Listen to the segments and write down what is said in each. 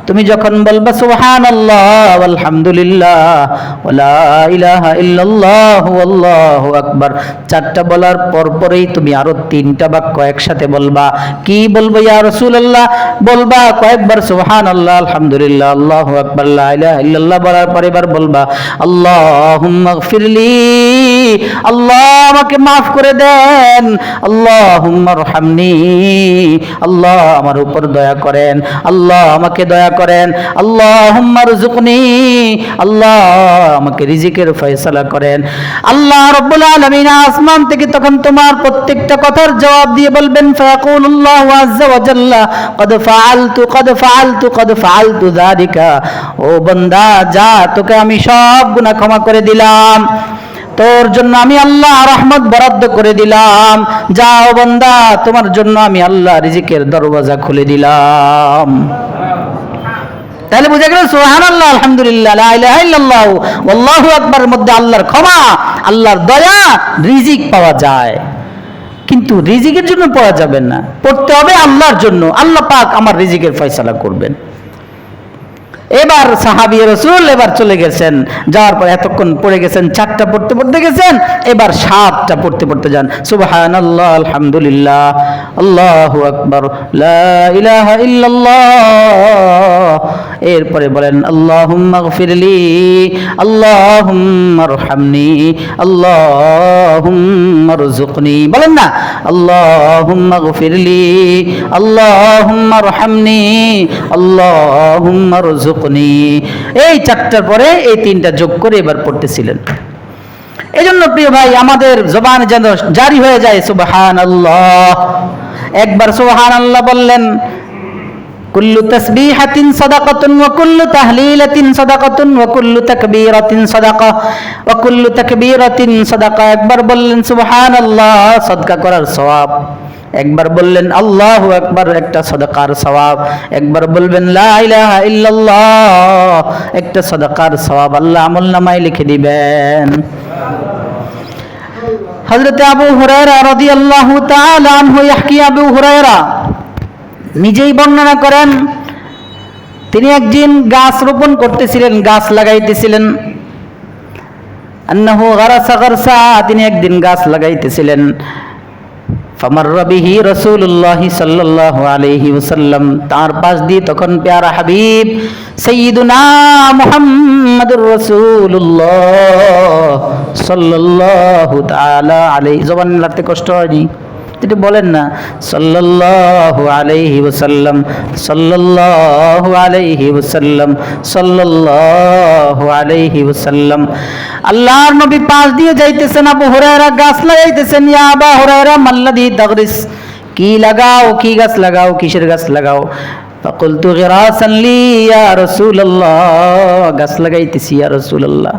তুমি যখন বলবা সুবহানাল্লাহ আলহামদুলিল্লাহ ওয়ালা ইলাহা ইল্লাল্লাহ আল্লাহু আকবার, চারটা বলার পরপরই তুমি আরো তিনটা বাক্য একসাথে বলবা। কি বলবো ইয়া রাসূলুল্লাহ? বলবা কয়েকবার সুবহানাল্লাহ আলহামদুলিল্লাহ আল্লাহু আকবার লা ইলাহা ইল্লাল্লাহ বলার পরে এবার বলবা আল্লাহুম্মা গফিরলি, আল্লাহ আমাকে মাফ করে দেন, আল্লাহুম্মা রহমনি, আল্লাহ আমার উপর দয়া করেন, আল্লাহ আমাকে দয়া করেন, আল্লাহুম্মা রযুকনি, আল্লাহ আমাকে রিজিকের ফয়সালা করেন। আল্লাহ রাব্বুল আলামিন আসমান থেকে তখন তোমার প্রত্যেকটা কথার জবাব দিয়ে বলবেন ফায়াকুলুল্লাহু আযজা ওয়া জাল্লা কদ ফাআলতু যালিকা, ও বান্দা যা, তোকে আমি সব গুনাহ ক্ষমা করে দিলাম, তোর জন্য আমি আল্লাহ রহমত বরাদ্দ করে দিলাম, যাও বান্দা তোমার জন্য আমি আল্লাহ রিজিকের দরওয়াজা খুলে দিলাম। তাহলে বুঝা গেল সুবহানাল্লাহ আলহামদুলিল্লাহ লা ইলাহা ইল্লাল্লাহ আল্লাহু আকবার মধ্যে আল্লাহর ক্ষমা, আল্লাহর দয়া, রিজিক পাওয়া যায়। কিন্তু রিজিকের জন্য পড়া যাবে না, পড়তে হবে আল্লাহর জন্য, আল্লাহ পাক আমার রিজিকের ফয়সালা করবেন। এবার সাহাবী রাসূল এবার চলে গেছেন, যাওয়ার পর এতক্ষণ পড়ে গেছেন, চারটা পড়তে পড়তে গেছেন, এবার সাতটা পড়তে পড়তে যান। সুবহানাল্লাহ আলহামদুলিল্লাহ আল্লাহু আকবার লা ইলাহা ইল্লাল্লাহ, এরপরে বলেন আল্লাহুম্মা গফিরলি, আল্লাহুম্মা রহমনি, আল্লাহুম্মা রযুকনি, বলেন না আল্লাহুম্মা গফিরলি, আল্লাহুম্মা রহমনি, আল্লাহুম্মা রযুকনি। এই চারটার পরে এই তিনটা যোগ করে এবার পড়তেছিলেন। এই জন্য প্রিয় ভাই আমাদের জবানে যেন জারি হয়ে যায় সুবহানাল্লাহ। একবার সুবহানাল্লাহ বললেন, কুল্লু তাসবিহাতিন সাদাকাতুন ওয়া কুল্লু তাহলিলাতিন সাদাকাতুন ওয়া কুল্লু তাকবীরাতিন সাদাকা ওয়া কুল্লু তাকবীরাতিন সাদাকা। একবার বললেন সুবহানাল্লাহ, সাদকা করার সওয়াব। একবার বললেন আল্লাহু আকবার, একটা সাদাকার সওয়াব। একবার বলবেন লা ইলাহা ইল্লাল্লাহ, একটা সাদাকার সওয়াব আল্লাহ আমলনামায় লিখে দিবেন। হযরত আবু হুরায়রা রাদিয়াল্লাহু তাআলা আনহু ইয়াহকি, আবু হুরায়রা নিজেই বর্ণনা করেন, তিনি একদিন গাছ রোপণ করতেছিলেন, গাছ লাগাইতেছিলেন। আন্নাহু গারাসা গারসা, তিনি একদিন গাছ লাগাইতেছিলেন। ফামাররা বিহি রাসূলুল্লাহ সাল্লাল্লাহু আলাইহি ওয়াসাল্লাম, তার পাশ দিয়ে তখন প্যারা হাবিব সাইয়্যিদুনা মুহাম্মাদুর রাসূলুল্লাহ সাল্লাল্লাহু তাআলা আলাইহি, জবান লাগতে কষ্ট হয়নি? যেটা বলেন না সাল্লাল্লাহু আলাইহি ওয়াসাল্লাম, সাল্লাল্লাহু আলাইহি ওয়াসাল্লাম, সাল্লাল্লাহু আলাইহি ওয়াসাল্লাম। আল্লাহর নবী পাশ দিয়ে যাইতেছেন, আবু হুরায়রা গাছ লাগাইতেছেন। ইয়া আবু হুরায়রা মাল্লাযী তাগরিস, কি লাগাও, কি গাছ লাগাও, কিসের গাছ লাগাও? ফাকুলতু গিরাসান লি ইয়া রাসূলুল্লাহ, গাছ লাগাইতেছি ইয়া রাসূলুল্লাহ।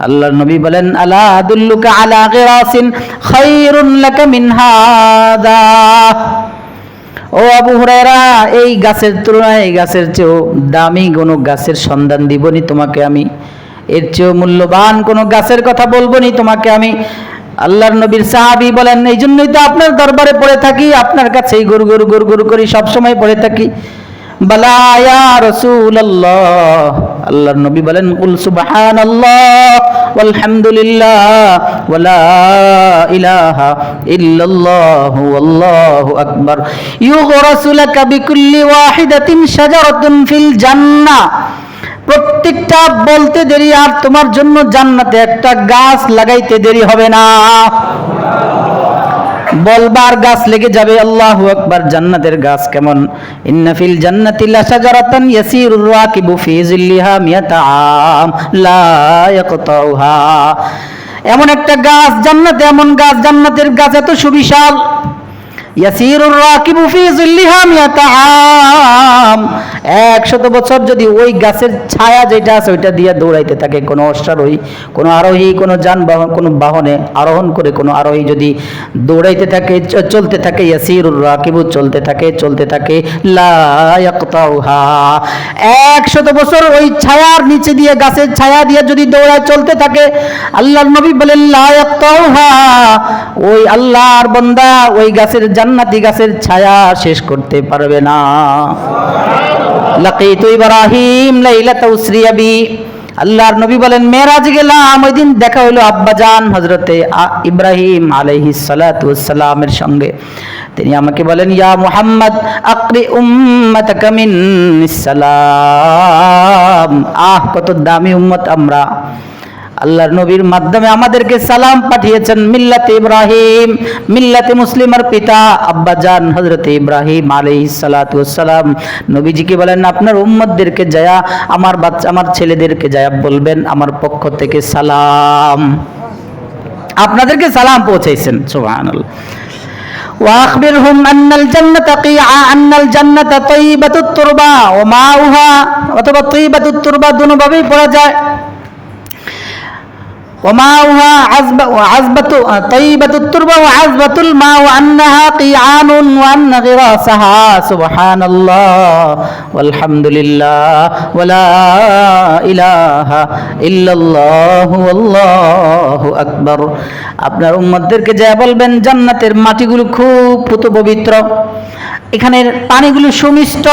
আল্লাহর নবী বলেন আলা আদুল্লুকা আলা গিরাসিন খায়রুন লাকা মিন হাদা, ও আবু হুরায়রা এই গাছের তুলনায় এই গাছের চেয়েও দামি কোনো গাছের সন্ধান দিবনি তোমাকে আমি, এর চেয়েও মূল্যবান কোনো গাছের কথা বলবনি তোমাকে আমি। আল্লাহর নবীর সাহাবী বলেন এই জন্যই তো আপনার দরবারে পড়ে থাকি, আপনার কাছেই গুরু গুরু গুরু গুরু করি সব সময় পড়ে থাকি। বালা ইয়া রাসূলুল্লাহ, আল্লাহর নবী বলেন কুল সুবহানাল্লাহ ওয়ালহামদুলিল্লাহ ওয়ালা ইলাহা ইল্লাল্লাহ ওয়াল্লাহু আকবার ইউগরাসু লাকা বিকুল্লি ওয়াহিদাতিন শাজারাতুন ফিল জান্নাহ, প্রত্যেকটা বলতে দেরি আর তোমার জন্য জান্নাতে একটা গাছ লাগাইতে দেরি হবে না। বলবার গাছ লেগে যাবে। আল্লাহু আকবার। জান্নাতের গাছ কেমন? ইন্না ফিল জান্নাতি লাশাজারাতান ইয়াসিরুর রাকিবু ফি জিল্লিহা মিয়াতা আম লা ইয়াকতাউহা, এমন একটা গাছ জান্নাতে, এমন গাছ জান্নাতের গাছ এত সুবিশাল, ইয়াসিরুর রাকিবু ফি জিল্লিহা মিয়াতা আম, 100 বছর যদি ওই গাছের ছায়া যেটা আছে ওইটা দিয়ে দৌড়াইতে থাকে কোনো অশ্বারোহী, কোনো আরোহী, কোনো যানবাহন, কোনো বাহনে আরোহণ করে কোনো আরোহী যদি দৌড়াইতে থাকে, চলতে থাকে, ইয়াসিরুর রাকিবু চলতে থাকে চলতে থাকে, লা ইয়াকতাউহা, 100 বছর ওই ছায়ার নিচে দিয়ে, গাছের ছায়া দিয়ে যদি দৌড়ায় চলতে থাকে, আল্লাহর নবী বলেন লা ইয়াকতাউহা, ওই আল্লাহর বান্দা ওই গাছের, জান্নাতি গাছের ছায়া শেষ করতে পারবে না। লাকিতু ইব্রাহিম লাইলাতা উসরিয়া বি। আল্লাহর নবী বলেন মেরাজ গেলাম, ওই দিন দেখা হলো আব্বাজান হযরতে ইব্রাহিম আলাইহিস সালাতু ওয়াস সালামের সঙ্গে। তিনি আমাকে বলেন ইয়া মুহাম্মদ আকরি উম্মাতাকা মিন্নিস সালাম। কত দামি উম্মত আমরা! আল্লাহর নবীর মাধ্যমে আমাদেরকে সালাম পাঠিয়েছেন। মিল্লাতে ইব্রাহিম, মিল্লাতে মুসলিমের পিতা আব্বাজান হযরতে ইব্রাহিম আলাইহিস সালাতু ওয়াস সালাম নবীজিকে বলেন আপনার উম্মতদেরকে যায়া আমার ছেলেদেরকে যায়া বলবেন আমার পক্ষ থেকে সালাম, আপনাদেরকে সালাম পৌঁছাইছেন। সুবহানাল্লাহ। وأخبرهم أن الجنة أن الجنة طيبة التربة وماؤها অথবা طيبة التربة দুভাবেই পড়া যায়। وماؤها عذبة طيبة التربة وعذبة الماء وأنها قيعان وأن غراسها سبحان الله والحمد لله ولا إله إلا الله والله أكبر। আপনার উম্মতদেরকে যা বলবেন জান্নাতের মাটিগুলো খুব পুত পবিত্র, এখানের পানিগুলো সুমিষ্ট,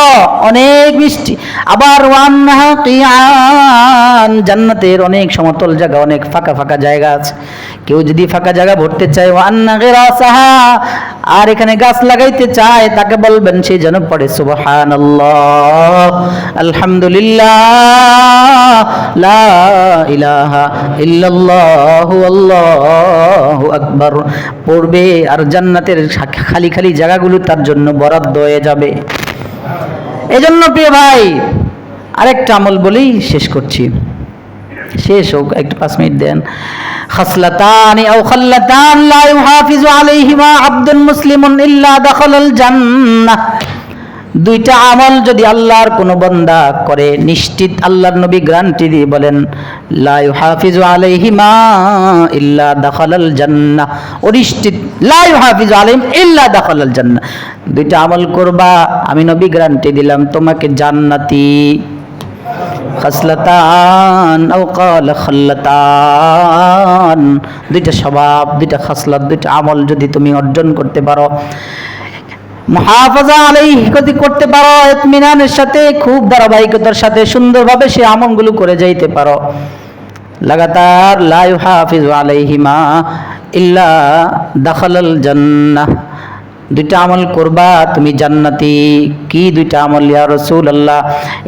অনেক মিষ্টি। আবার ওয়ান্নাহা কিয়ান, জান্নাতের অনেক সমতল জায়গা, অনেক ফাঁকা ফাঁকা জায়গা আছে। কেউ যদি ফাঁকা জায়গা ভরতে চায় ওয়ান্না গিরাসাহা, আর এখানে গাছ লাগাইতে চায় তাকে বলবেন সে যেন পড়ে সুবহানাল্লাহ আলহামদুলিল্লাহ লা ইলাহা ইল্লাল্লাহু আল্লাহু আকবার পড়বে, আর জান্নাতের খালি খালি জায়গাগুলো তার জন্য বরাদ্দ হয়ে যাবে। এজন্য প্রিয় ভাই আরেকটা আমল বলেই শেষ করছি, শেষ হোক, একটু 5 মিনিট দেন। খাসলাতানি আও খাল্লাতান লা ইউহাফিজু আলাইহিমা আবদুন মুসলিমুন ইল্লা দাখালাল জান্নাহ। দুইটা আমল যদি আল্লাহর কোনো বান্দা করে, নিশ্চিত আল্লাহর নবী গ্যারান্টি দিয়ে বলেন লা ইউহাফিজু আলাইহিমা ইল্লা দাখালাল জান্নাহ, নিশ্চিত লা ইউহাফিজু আলাইহিম ইল্লা দাখালাল জান্নাহ। দুইটা আমল করবা, আমি নবী গ্যারান্টি দিলাম তোমাকে জান্নাতি। খাসলাতান আও ক্বালা খাল্লাতান, দুইটা স্বভাব, দুইটা খাসলাত, দুইটা আমল যদি তুমি অর্জন করতে পারো, মুহাফাজা আলাইহি যদি করতে পারো, ইতমিনানের সাথে খুব ধারাবাহিকতার সাথে সুন্দরভাবে সে আমলগুলো করে যাইতে পারো, লাগাতার লা ইউহাফিজু আলাইহিমা ইল্লা দাখালাল জান্নাহ, দুইটা আমল করবা তুমি জান্নাতি। কি দুইটা আমল ইয়া রাসূলুল্লাহ?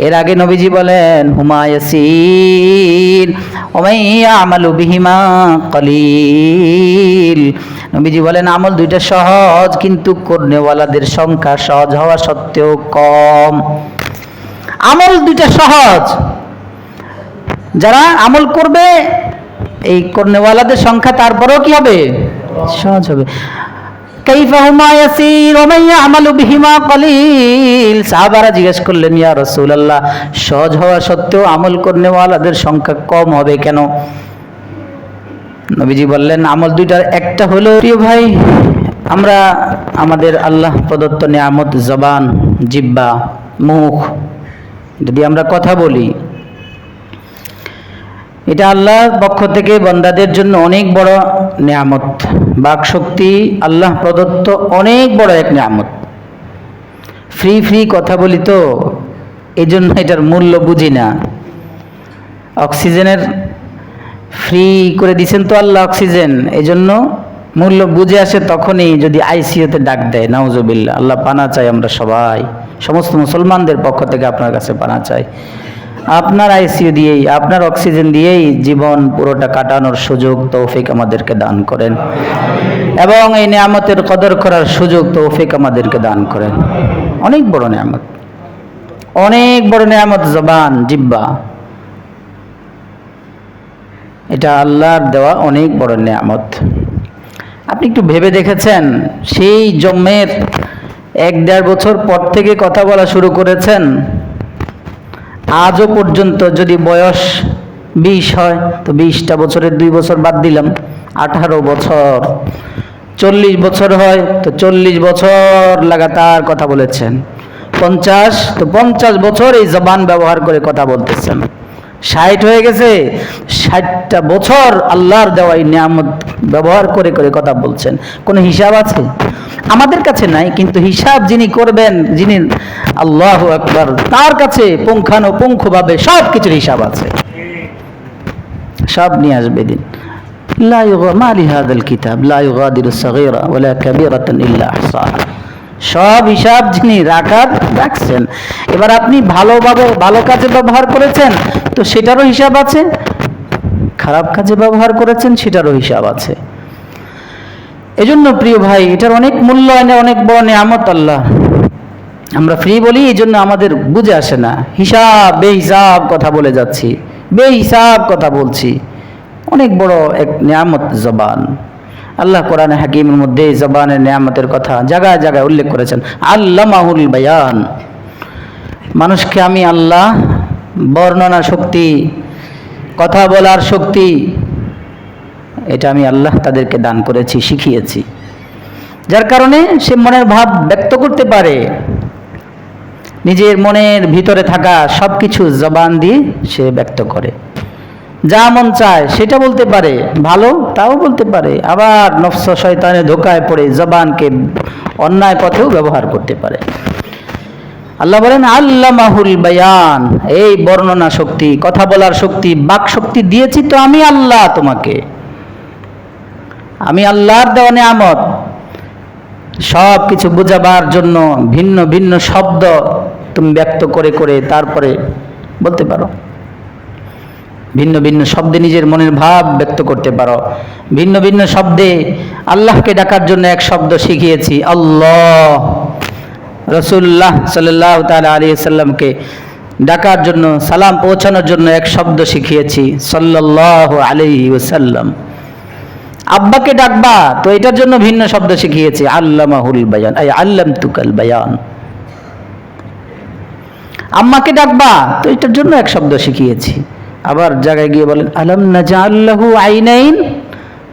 এর আগে নবীজি বলেন হুমা ইয়াসির ওয়া মান ইয়ামালু বিহিমা কলিল। নবীজি বলেন আমল দুইটা সহজ, কিন্তু করনেওয়ালাদের সংখ্যা সহজ হওয়া সত্ত্বেও কম। আমল দুইটা সহজ, যারা আমল করবে এই করনেওয়ালাদের সংখ্যা তারপরেও কি হবে? সহজ হবে। কাইফা হুমা ইয়াসির ওয়া মান ইয়ামালু বিহিমা কলিল। সাহাবারা জিজ্ঞেস করলেন ইয়া রাসূলুল্লাহ, সহজ হওয়া সত্ত্বেও আমল করনেওয়ালাদের সংখ্যা কম হবে কেন? নবীজি বললেন আমল দুইটার একটা হলো, প্রিয় ভাই আমরা আমাদের আল্লাহ প্রদত্ত নিয়ামত জবান, জিহ্বা, মুখ, যদি আমরা কথা বলি, এটা আল্লাহর পক্ষ থেকে বান্দাদের জন্য অনেক বড় নিয়ামত। বাক শক্তি আল্লাহ প্রদত্ত অনেক বড় এক নিয়ামত। ফ্রি কথা বলি তো এই জন্য এটার মূল্য বুঝি না। অক্সিজেনের ফ্রি করে দিয়েছেন তো আল্লাহ অক্সিজেন, এই জন্য মূল্য বুঝে আসে তখনই যদি আইসিইউতে ডাক দেয়। নাউজুবিল্লাহ, আল্লাহ পানা চাই আমরা সবাই, সমস্ত মুসলমানদের পক্ষ থেকে আপনার কাছে পানা চাই। আপনার আইসিইউ দিয়েই, আপনার অক্সিজেন দিয়েই জীবন পুরোটা কাটানোর সুযোগ তৌফিক আমাদেরকে দান করেন, এবং এই নিয়ামতের কদর করার সুযোগ তৌফিক আমাদেরকে দান করেন। অনেক বড় নিয়ামত, অনেক বড় নিয়ামত জবান, জিহ্বা, এটা আল্লাহর দেওয়া অনেক বড় নিয়ামত। আপনি একটু ভেবে দেখেছেন, সেই জন্মের 1-1.5 বছর পর থেকে কথা বলা শুরু করেছেন, আজও পর্যন্ত যদি বয়স 20 হয় তো 20টা বছরের 2 বছর বাদ দিলাম, 18 বছর। 40 বছর হয় তো 40 বছর লাগাতার কথা বলেছেন। 50 তো 50 বছর এই জবান ব্যবহার করে কথা বলতেছেন। 60 হয়ে গেছে, 60টা বছর আল্লাহর দেওয়াই নিয়ামত ব্যবহার করে করে কথা বলছেন। কোনো হিসাব আছে? আমাদের কাছে নাই, কিন্তু হিসাব যিনি করবেন, যিনি আল্লাহু আকবার, তার কাছে পুঙ্খানুপুঙ্খভাবে সব কিছুর হিসাব আছে, সব নিয়ে আসবে দিন। লা মা লিহাযাল কিতাব লা ইউগাদিরু সাগীরা ওয়ালা কাবীরাতান ইল্লা আহসাহা। সব হিসাব যিনি রাখছেন। এবার আপনি ভালোভাবে ভালো কাজে ব্যবহার করেছেন তো সেটারও হিসাব আছে, খারাপ কাজে ব্যবহার করেছেন সেটারও হিসাব আছে। এজন্য প্রিয় ভাই, এটার অনেক মূল্যায়নের অনেক বড় নিয়ামত আল্লাহ। আমরা ফ্রি বলি, এই জন্য আমাদের বুঝে আসে না। হিসাব বেহিসাব কথা বলে যাচ্ছি, বেহিসাব কথা বলছি। অনেক বড় এক নিয়ামত জবান। আল্লাহ কোরআনে হাকিমের মধ্যে জবানের নিয়ামতের কথা জায়গায় জায়গায় উল্লেখ করেছেন। আল্লামাহুল বায়ান, মানুষকে আমি আল্লাহ বর্ণনা শক্তি, কথা বলার শক্তি, এটা আমি আল্লাহ তাদেরকে দান করেছি, শিখিয়েছি, যার কারণে সে মনের ভাব ব্যক্ত করতে পারে। নিজের মনের ভিতরে থাকা সব কিছু জবান দিয়ে সে ব্যক্ত করে, যা মন চায় সেটা বলতে পারে, ভালো তাও বলতে পারে, আবার নফস শয়তানের ধোকায় পড়ে জবানকে অন্যায় পথেও ব্যবহার করতে পারে। আল্লাহ বলেন আল্লামাহুল বায়ান, এই বর্ণনা শক্তি, কথা বলার শক্তি, বাক শক্তি দিয়েছি তো আমি আল্লাহ তোমাকে। আমি আল্লাহর দেওয়া নিয়ামত। সব কিছু বোঝাবার জন্য ভিন্ন ভিন্ন শব্দ তুমি ব্যক্ত করে করে তারপরে বলতে পারো, ভিন্ন ভিন্ন শব্দে নিজের মনের ভাব ব্যক্ত করতে পারো। ভিন্ন ভিন্ন শব্দে আল্লাহকে ডাকার জন্য এক শব্দ শিখিয়েছি, আল্লাহ। রাসূলুল্লাহ সাল্লাল্লাহু তাআলা আলাইহি সাল্লামকে ডাকার জন্য, সালাম পৌঁছানোর জন্য এক শব্দ শিখিয়েছি, সাল্লাল্লাহু আলাইহি ওয়াসাল্লাম। আব্বাকে ডাকবা তো এটার জন্য ভিন্ন শব্দ শিখিয়েছি, আল্লামাহুল বায়ান, আই আল্লামতুকাল বায়ান। আম্মাকে ডাকবা তো এটার জন্য এক শব্দ শিখিয়েছি। আবার জায়গায় গিয়ে বলেন আলাম নাজআল লাহু আইনাইন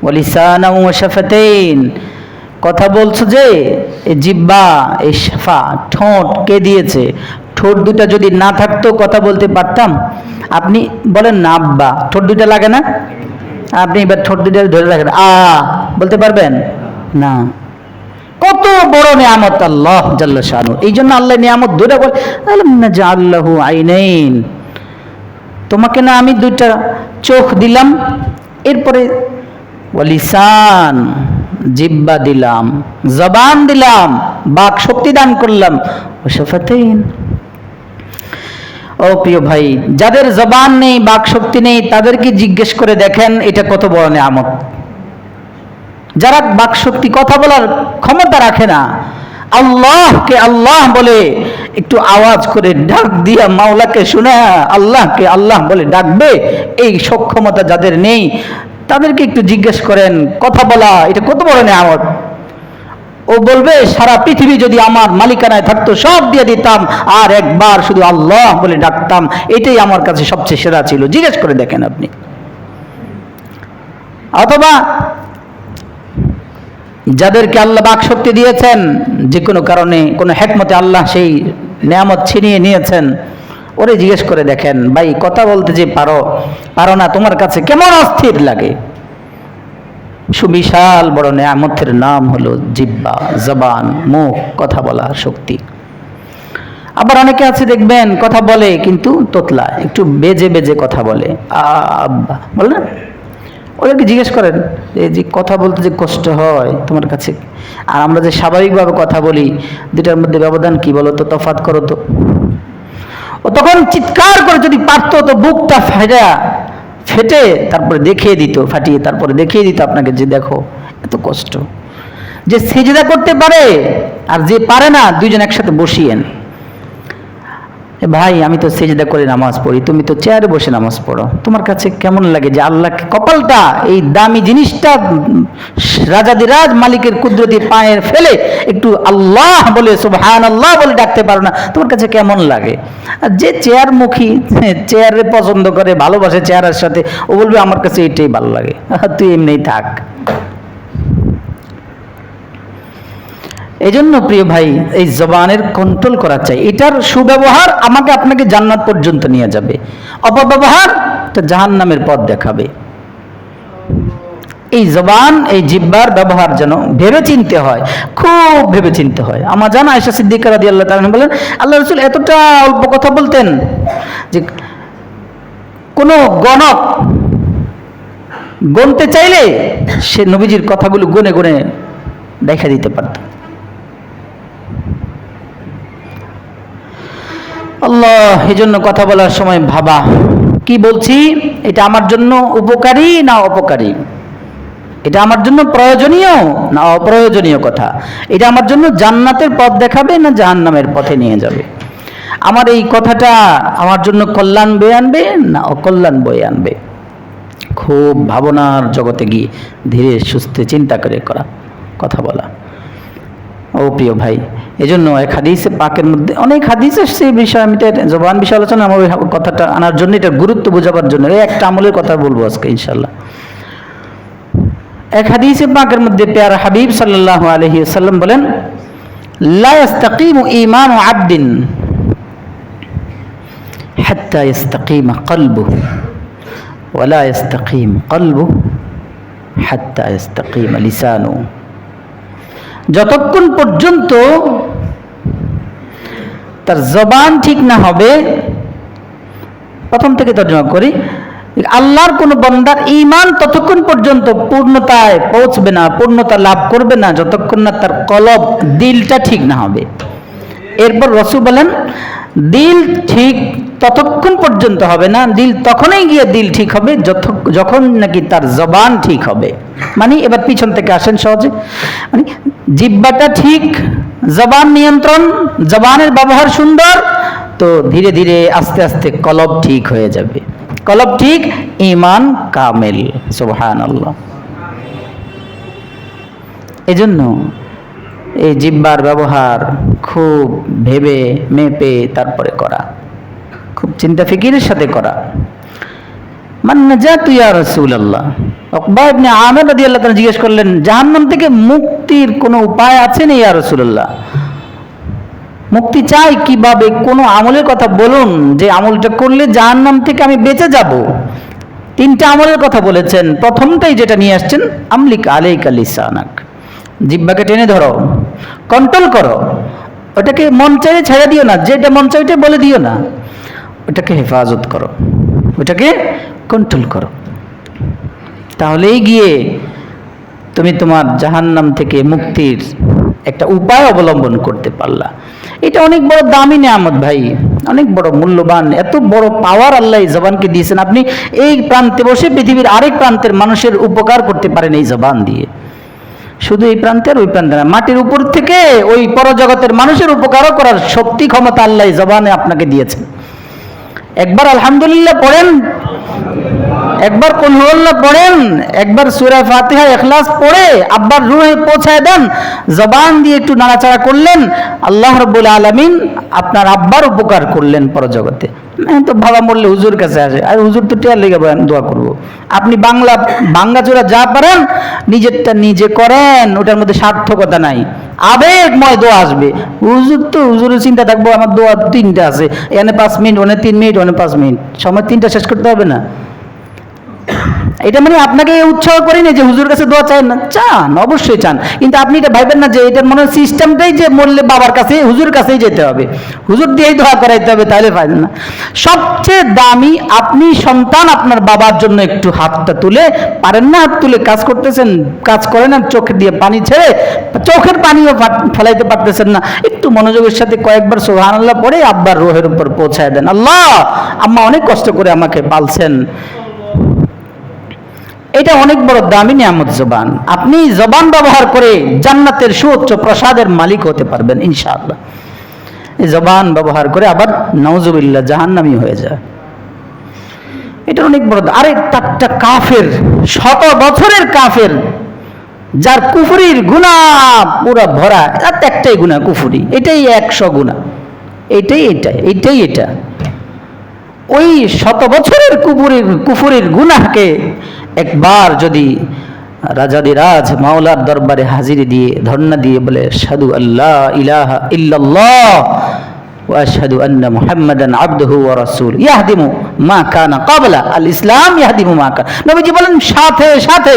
ওয়া লিসানান ওয়া শাফাতাইন। কথা বলছো যে এই জিহ্বা, এই শাফা, ঠোঁট কে দিয়েছে? ঠোঁট দুটা যদি না থাকতো কথা বলতে পারতাম? আপনি বলেন না আব্বা, ঠোঁট দুটা লাগে না? আপনি এবার ঠোঁট দুটা ধরে রাখেন, বলতে পারবেন না? কত বড় নিয়ামত আল্লাহ জাল্লা শানু। এই জন্য আল্লাহ নিয়ামত ধরে বলে আলাম নাজআল লাহু আইনাইন, তোমাকে না আমি দুইটা চোখ দিলাম, এরপরে ওয়ালিসান, জিহ্বা দিলাম, জবান দিলাম, বাক শক্তি দান করলাম, ওয়াশাফাতাইন। ও প্রিয় ভাই, যাদের জবান নেই, বাক শক্তি নেই, তাদেরকে জিজ্ঞেস করে দেখেন এটা কত বড় নিয়ামত। যারা বাক শক্তি, কথা বলার ক্ষমতা রাখে না, আল্লাহকে আল্লাহ বলে একটু আওয়াজ করে ডাক দিয়া মাওলাকে শুনে আল্লাহকে আল্লাহ বলে ডাকবে, এই সক্ষমতা যাদের নেই তাদেরকে একটু জিজ্ঞেস করেন কথা বলা এটা কত বড় নিয়ামত। ও বলবে সারা পৃথিবী যদি আমার মালিকানায় থাকতো সব দিয়ে দিতাম, আর একবার শুধু আল্লাহ বলে ডাকতাম, এটাই আমার কাছে সবচেয়ে সেরা ছিল। জিজ্ঞেস করে দেখেন আপনি। অথবা যাদেরকে আল্লাহ বাক শক্তি দিয়েছেন, যে কোনো কারণে কোনো হেকমতে আল্লাহ সেই নিয়ামত ছিনিয়ে নিয়েছেন, ওরে জিজ্ঞেস করে দেখেন ভাই কথা বলতে যে পারো না, তোমার কাছে কেমন অস্থির লাগে। সুবিশাল বড় নিয়ামতের নাম হলো জিহ্বা, জবান, মুখ, কথা বলার শক্তি। আবার অনেকে আছে দেখবেন কথা বলে কিন্তু তোতলা, একটু বেজে বেজে কথা বলে, আব্বা বল না, ওদেরকে জিজ্ঞেস করেন যে কথা বলতে যে কষ্ট হয় তোমার কাছে, আর আমরা যে স্বাভাবিকভাবে কথা বলি দুটার মধ্যে ব্যবধান কি বলো তো, তফাৎ করো তো। ও তখন চিৎকার করে যদি পারতো তো বুকটা ফেটে তারপরে দেখিয়ে দিত, ফাটিয়ে তারপরে দেখিয়ে দিত আপনাকে যে দেখো এত কষ্ট। যে সিজদা করতে পারে আর যে পারে না, দুইজন একসাথে বসিয়েন। ভাই আমি তো সিজদা করে নামাজ পড়ি, তুমি তো চেয়ারে বসে নামাজ পড়ো, তোমার কাছে কেমন লাগে যে আল্লাহকে কপালটা, এই দামি জিনিসটা রাজাদিরাজ মালিকের কুদরতি পায়ের ফেলে একটু আল্লাহ বলে সুবহানাল্লাহ বলে ডাকতে পারো না, তোমার কাছে কেমন লাগে? আর যে চেয়ারমুখী, চেয়ারে পছন্দ করে, ভালোবাসে চেয়ারের সাথে, ও বলবে আমার কাছে এটাই ভালো লাগে, তুই এমনিই থাক। এই জন্য প্রিয় ভাই, এই জবানের কন্ট্রোল করা চাই। এটার সুব্যবহার আমাকে আপনাকে জান্নাত পর্যন্ত নিয়ে যাবে, অপব্যবহার এটা জাহান্নামের পথ দেখাবে। এই জবান, এই জিহ্বার ব্যবহার যেন ভেবে চিনতে হয়, খুব ভেবে চিনতে হয়। আমার জানা আয়েশা সিদ্দিকা রাদিয়াল্লাহু তাআলা বলেন, আল্লাহ রাসূল এতটা অল্প কথা বলতেন যে কোন গণক গুনতে চাইলে সে নবীজির কথাগুলো গুনে গুনে দেখা দিতে পারত। আল্লাহ, এই জন্য কথা বলার সময় ভাবা, কি বলছি, এটা আমার জন্য উপকারী না অপকারী, এটা আমার জন্য প্রয়োজনীয় না অপ্রয়োজনীয় কথা, এটা আমার জন্য জান্নাতের পথ দেখাবে না জাহান্নামের পথে নিয়ে যাবে, আমার এই কথাটা আমার জন্য কল্যাণ বয়ে আনবে না অকল্যাণ বয়ে আনবে। খুব ভাবনার জগতে গিয়ে ধীরে সুস্থে চিন্তা করে করা কথা বলা। ও প্রিয় ভাই, এজন্য এক হাদিসে পাকের মধ্যে অনেক হাদিস আসছে এই বিষয়ে, আমি জবান বিষয় আলোচনা আমার ওই কথাটা আনার জন্য, এটা গুরুত্ব বোঝাবার জন্য এই একটা আমলের কথা বলবো আজকে ইনশাআল্লাহ। এক হাদিসে পাকের মধ্যে প্যারা হাবিব সাল্লাল্লাহু আলাইহি ওয়াসাল্লাম বলেন, লা ইস্তাকিমু ঈমানু আবদিন হাত্তা ইস্তাকিমা কলবুহু ওয়া লা ইস্তাকিম কলবুহু হাত্তা ইস্তাকিমা লিসানুহু। যতক্ষণ পর্যন্ত তার জবান ঠিক না হবে, প্রথম থেকে তর্জমা করি, আল্লাহর কোন বান্দার ঈমান ততক্ষণ পর্যন্ত পূর্ণতায় পৌঁছবে না, পূর্ণতা লাভ করবে না, যতক্ষণ না তার কলব, দিলটা ঠিক না হবে। এরপর রাসূল বলেন, দিল ঠিক ততক্ষণ পর্যন্ত হবে না, দিল তখনই গিয়ে দিল ঠিক হবে যখন নাকি তার জবান ঠিক হবে। মানে এবার পিছন থেকে আসেন সহজে, মানে জিহ্বাটা ঠিক, জবান নিয়ন্ত্রণ, জবানের ব্যবহার সুন্দর, তো ধীরে ধীরে আস্তে আস্তে কলব ঠিক হয়ে যাবে। কলব ঠিক, ঈমান কামেল। সুবহানাল্লাহ। এজন্য এই জিহ্বার ব্যবহার খুব ভেবে মেপে তারপরে করা, খুব চিন্তা ফিকিরের সাথে করা। মান নাজাতু ইয়া রাসূলুল্লাহ, উকবা ইবনে আমির রাদিয়াল্লাহু তাআলা জিজ্ঞেস করলেন, জাহান্নাম থেকে মুক্তির কোনো উপায় আছে না ইয়া রাসূলুল্লাহ? মুক্তি চাই কিভাবে, কোন আমলের কথা বলুন যে আমলটা করলে জাহান্নাম থেকে আমি বেঁচে যাব। তিনটা আমলের কথা বলেছেন, প্রথমটাই যেটা নিয়ে আসছেন, আমলিক আলাইকা লিসানাক, জিহ্বাকে টেনে ধরো, কন্ট্রোল করো, ওটাকে মন চাইলে ছেড়ে দিও না, যেটা মন চাই ওটা বলে দিও না, ওটাকে হেফাজত করো, ওটাকে কন্ট্রোল করো, তাহলেই গিয়ে তুমি তোমার জাহান্নাম থেকে মুক্তির একটা উপায় অবলম্বন করতে পারলা। এটা অনেক বড় দামি নিয়ামত ভাই, অনেক বড় মূল্যবান, এত বড় পাওয়ার আল্লাহ এই জবানকে দিয়েছেন। আপনি এই প্রান্তে বসে পৃথিবীর আরেক প্রান্তের মানুষের উপকার করতে পারেন এই জবান দিয়ে, শুধু এই প্রান্তের ওই প্রান্তে না, মাটির উপর থেকে ওই পরজগতের মানুষের উপকারও করার শক্তি ক্ষমতা আল্লাহ এই জবানে আপনাকে দিয়েছেন। একবার আলহামদুলিল্লাহ পড়েন, একবার কুল হুয়াল্লাহ পড়েন, একবার সূরা ফাতিহা ইখলাস পড়ে আব্বার রূহে পৌঁছায় দেন, জবান দিয়ে একটু নাড়াচাড়া করলেন, আল্লাহ রাব্বুল আলামিন আপনার আব্বার উপকার করলেন পরজগতে। তো বাবা মরলে হুজুর কাছে আসে, আর হুজুর তো টিয়ার লেগে দোয়া করবো। আপনি বাংলা ভাঙ্গাচোরা যা পারেন নিজেরটা নিজে করেন, ওটার মধ্যে সার্থকতা নাই, আবেগময় দোয়া আসবে। হুজুর তো হুজুরের চিন্তা থাকবো, আমার দোয়া তিনটা আছে, এখানে 5 মিনিট, ওখানে 3 মিনিট, ওখানে 5 মিনিট, সময় তিনটা শেষ করতে হবে না। এটা মানে আপনাকে উৎসাহ করি না যে হুজুর কাছে দোয়া চান না, চান, অবশ্যই চান, কিন্তু আপনি এটা ভাববেন না যে এটার মনে সিস্টেমটাই যে মরলে বাবার কাছে হুজুর কাছেই যেতে হবে, হুজুর দিয়েই দোয়া করাইতে হবে, তাহলে পারেন না। সবচেয়ে দামি, আপনি সন্তান আপনার বাবার জন্য একটু হাতটা তুলে, পারেন না হাত তুলে কাজ করতেছেন, কাজ করেন না, চোখে দিয়ে পানি ছেড়ে, চোখের পানিও ফেলাইতে পারতেছেন না, একটু মনোযোগের সাথে কয়েকবার সুবহানাল্লাহ পড়ে আব্বার রুহের উপর পৌঁছায় দেন, আল্লাহ আম্মা অনেক কষ্ট করে আমাকে পালছেন। এটা অনেক বড় দামি নিয়ামত জবান। আপনি জবান ব্যবহার করে জান্নাতের সুউচ্চ প্রসাদের মালিক হতে পারবেন ইনশাআল্লাহ। এই জবান ব্যবহার করে আবার নাউজুবিল্লাহ জাহান্নামী হয়ে যায়, এটা অনেক বড়। আরে একটা কাফের, 100 বছরের কাফের, যার কুফরির গুনাহ পুরো ভরা, তার একটাই গুনাহ কুফরি, এটাই 100 গুনাহ, এটাই এটা। ওই 100 বছরের কুফরির গুনাহকে একবার যদি রাজাদিরাজ মাওলার দরবারে হাজিরি দিয়ে ধর্ণা দিয়ে বলে আশহাদু আল্লা ইলাহা ইল্লাল্লাহ ওয়া আশহাদু আন্না মুহাম্মাদান আবদুহু ওয়া রাসূলুহু ইয়াহদিমু মা কানা ক্বাবলা আল ইসলাম ইয়াহদিমু মা কানা। নবীজি বলেন সাথে সাথে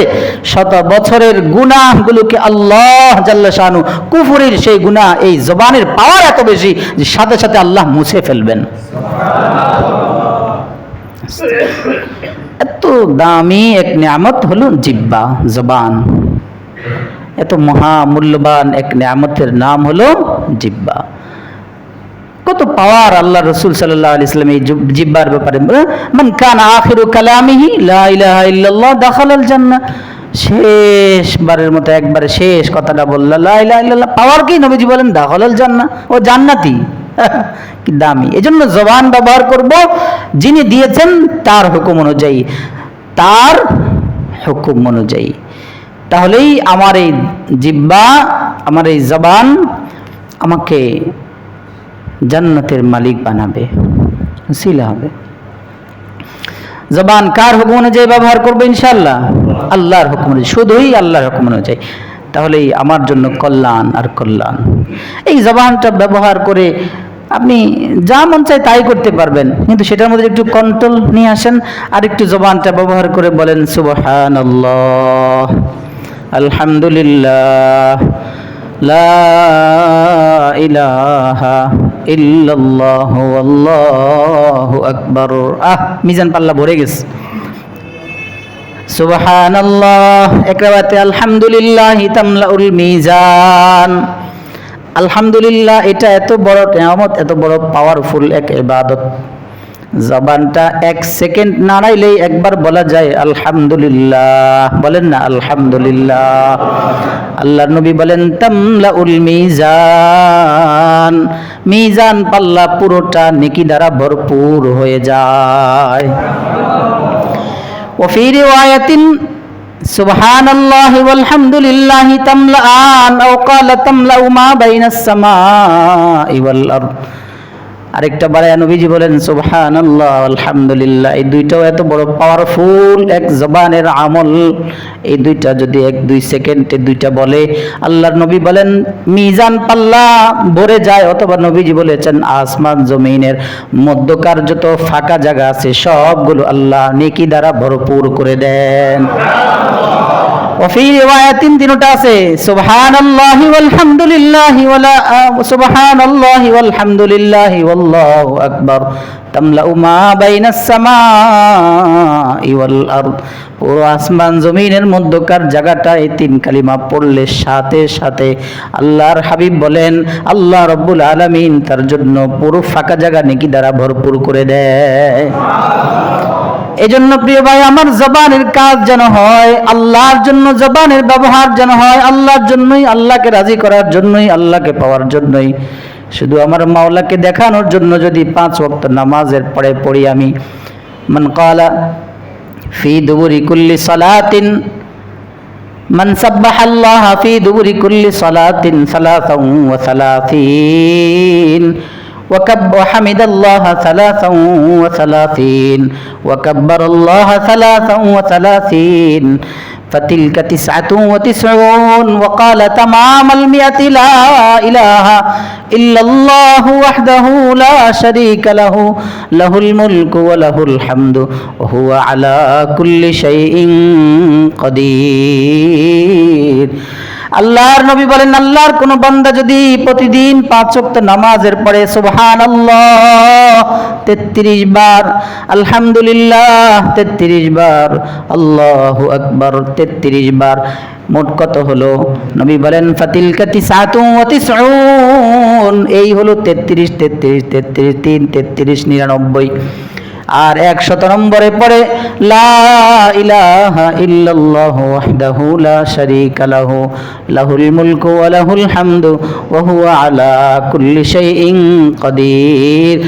শত বছরের গুনাহগুলোকে আল্লাহ জাল্লা শানু কুফরের সেই গুনাহ এই জবানের পাওয়ার এত বেশি যে সাথে সাথে আল্লাহ মুছে ফেলবেন। এত দামি এক নিয়ামত হলো জিহ্বা, জবান। এত মহা মূল্যবান এক নিয়ামতের নাম হলো জিহ্বা। কত পাওয়ার আল্লাহ রাসূল সাল্লাল্লাহু আলাইহি ওয়াসাল্লাম এই জিহ্বার ব্যাপারে, মান কানা আখিরু কালামিহি লা ইলাহা ইল্লাল্লাহ দাখালাল জান্নাহ। শেষবারের মতো একবারে শেষ কথাটা বললা লা ইলাহা ইল্লাল্লাহ, পাওয়ার কি নবীজি বলেন দাখালাল জান্নাহ, ও জান্নাতি। কি দামি। এজন্য জবান ব্যবহার করব যিনি দিয়েছেন তার হুকুম অনুযায়ী, তার হুকুম অনুযায়ী। তাহলেই আমার এই জিহ্বা, আমার এই জবান আমাকে জান্নাতের মালিক বানাবে, ওসিলা হবে। জবান কার হুকুম অনুযায়ী ব্যবহার করবো? ইনশাআল্লাহ আল্লাহর হুকুম অনুযায়ী, শুধুই আল্লাহর হুকুম অনুযায়ী। তাহলেই আমার জন্য কল্যাণ আর কল্যাণ। এই জবানটা ব্যবহার করে আপনি যা মন চায় তাই করতে পারবেন, কিন্তু সেটার মধ্যে একটু কন্ট্রোল নিয়ে আসেন। আর একটু জবানটা ব্যবহার করে বলেন সুবহানাল্লাহ, আলহামদুলিল্লাহ, লা ইলাহা ইল্লাল্লাহ, আল্লাহু আকবার। মিজান পাল্লা ভরে গেছে। সুবহানাল্লাহ, এক রাওয়াতে আলহামদুলিল্লাহ তামলাউল মিজান। আলহামদুলিল্লাহ এটা এত বড় নিয়ামত, এত বড় পাওয়ারফুল এক ইবাদত। জবানটা এক সেকেন্ড নাড়াইলেই একবার বলা যায় আলহামদুলিল্লাহ। বলেন না আলহামদুলিল্লাহ। আল্লাহর নবী বলেন তামলাউল মিজান, মিজান পাল্লা পুরোটা নেকি দ্বারা ভরপুর হয়ে যায়। ওয়া ফি রিওয়ায়াতিন সুবহানাল্লাহি ওয়াল হামদুলিল্লাহি তামলাআন আও ক্বালা তামলাউ মা বাইনাস সামাই ওয়াল আরদ। আরেকটা বারে নবীজি বলেন সুবহানাল্লাহ আলহামদুলিল্লাহ, এই দুইটাও এত বড় পাওয়ারফুল এক জবানের আমল। এই দুইটা যদি 1-2 সেকেন্ডে দুইটা বলে, আল্লাহর নবী বলেন মিজান পাল্লা ভরে যায়। অথবা নবীজি বলেছেন আসমান জমিনের মধ্যকার যত ফাঁকা জায়গা আছে সবগুলো আল্লাহ নেকি দ্বারা ভরপুর করে দেন। وفي رواية তিনটা আছে সুবহানাল্লাহি ওয়াল হামদুলিল্লাহি ওয়ালা সুবহানাল্লাহি ওয়াল হামদুলিল্লাহি ওয়াল্লাহু আকবার তামলাউ মা বাইনাস সামাই ওয়াল আরদ। পুরো আসমান জমিনের মধ্যকার জায়গাটায় তিন কালিমা পড়লে সাথে সাথে আল্লাহর হাবিব বলেন আল্লাহ রাব্বুল আলামিন তার জন্য পুরো ফাঁকা জায়গা নেকি দ্বারা ভরপুর করে দেয়। এজন্য প্রিয় ভাই আমার জবানের কাজ যেন হয় আল্লাহর জন্য, জবানের ব্যবহার যেন হয় আল্লাহর জন্যই, আল্লাহকে রাজি করার জন্যই, আল্লাহকে পাওয়ার জন্যই। শুধু আমার মাওলাকে দেখানোর জন্য যদি 5 ওয়াক্ত নামাজের পরে পড়ি আমি, মান ক্বালা ফি দুবুরি কুল্লি সালাতিন, মান সাব্বাহাল্লাহ ফি দুবুরি কুল্লি সালাতিন 33 وحمد الله 33 وكبر الله 33 فتلك 99 وقال تمام 100 لا إله إلا الله وحده لا شريك له له الملك وله الحمد وهو على كل شيء قدير। আল্লাহর নবী বলেন আল্লাহর কোন বান্দা যদি প্রতিদিন 5 ওয়াক্ত নামাজের পরে সুবহানাল্লাহ 33 বার, আলহামদুলিল্লাহ 33 বার, আল্লাহু আকবার 33 বার, মোট কত হলো? নবী বলেন ফাতিলকা 99, এই হলো 33 33 33 3 33 99। আর 100 নম্বরে পড়ে লা ইলাহা ইল্লাল্লাহ ওয়াহদাহু লা শারীকা লাহু লাহুল মুলকু ওয়া লাহুল হামদু ওয়া হুয়া আলা কুল্লি শাইইন কাদির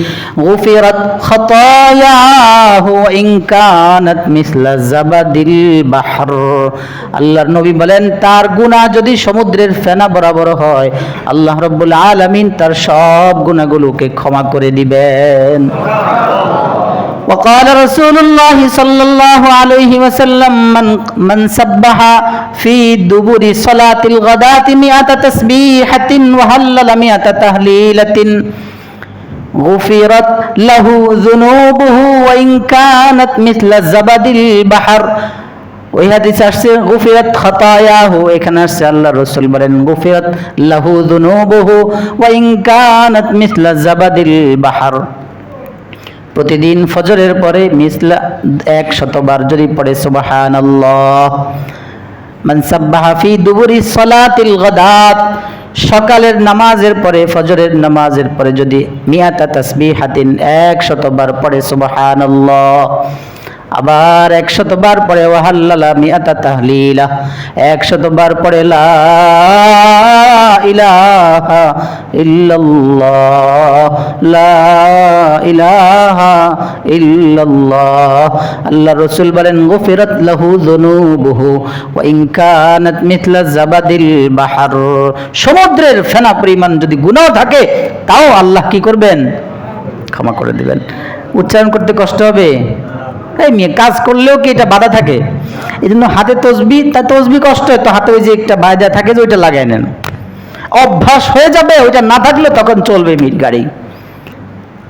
গুফিরাত খাতায়াহু ওয়া ইন কানাত মিসলা জাবাদিল বাহর। আল্লাহর নবী বলেন তার গুনাহ যদি সমুদ্রের ফেনা বরাবর হয় আল্লাহ রাব্বুল আলামিন তার সব গুনাহগুলোকে ক্ষমা করে দিবেন। وقال رسول الله صلى الله عليه وسلم من سبح في دبر صلاة الغداة 100 تسبيحة وهلل 100 تهليلة غفرت له ذنوبه وإن كانت مثل زبد البحر। ওই হাদিসে আসছে গুফিরাত খাতায়াহু, এখানে আসছে আল্লাহ রাসূল বলেন গুফিরাত লাহু যুনুবুহু ওয়া ইন কানাত মিসলা জাবাদিল বাহর। প্রতিদিন ফজরের পরে মিসলা 100 বার যদি পড়ে সুবহানাল্লাহ। মান সাব্বাহা ফি দুবুরি সালাতিল গাদাত, সকালের নামাজের পরে ফজরের নামাজের পরে যদি 100 তাসবিহাতিন 100 বার পড়ে সুবহানাল্লাহ, আবার 100 বার পড়ে ওয়াহাল্লালা 100 তাহলিলা, 100 বার পড়ে লা ইলাহা ইল্লাল্লাহ লা ইলাহা ইল্লাল্লাহ। আল্লাহ রাসূল বলেন গুফিরাত লাহু যুনুবুহু ওয়া ইন কানাত মিথলা জাবাদিল বাহর, সমুদ্রের ফেনা পরিমাণ যদি গুনাহ থাকে তাও আল্লাহ কি করবেন? ক্ষমা করে দিবেন। উচ্চারণ করতে কষ্ট হবে, এই মেয়ে কাজ করলেও কি এটা বাধা থাকে? এই জন্য হাতে তসবি, তা তসবি কষ্ট হয় তো হাতে ওই যে একটা বায়দা থাকে যে ওইটা লাগাই নেন, অভ্যাস হয়ে যাবে। ওইটা না থাকলে তখন চলবে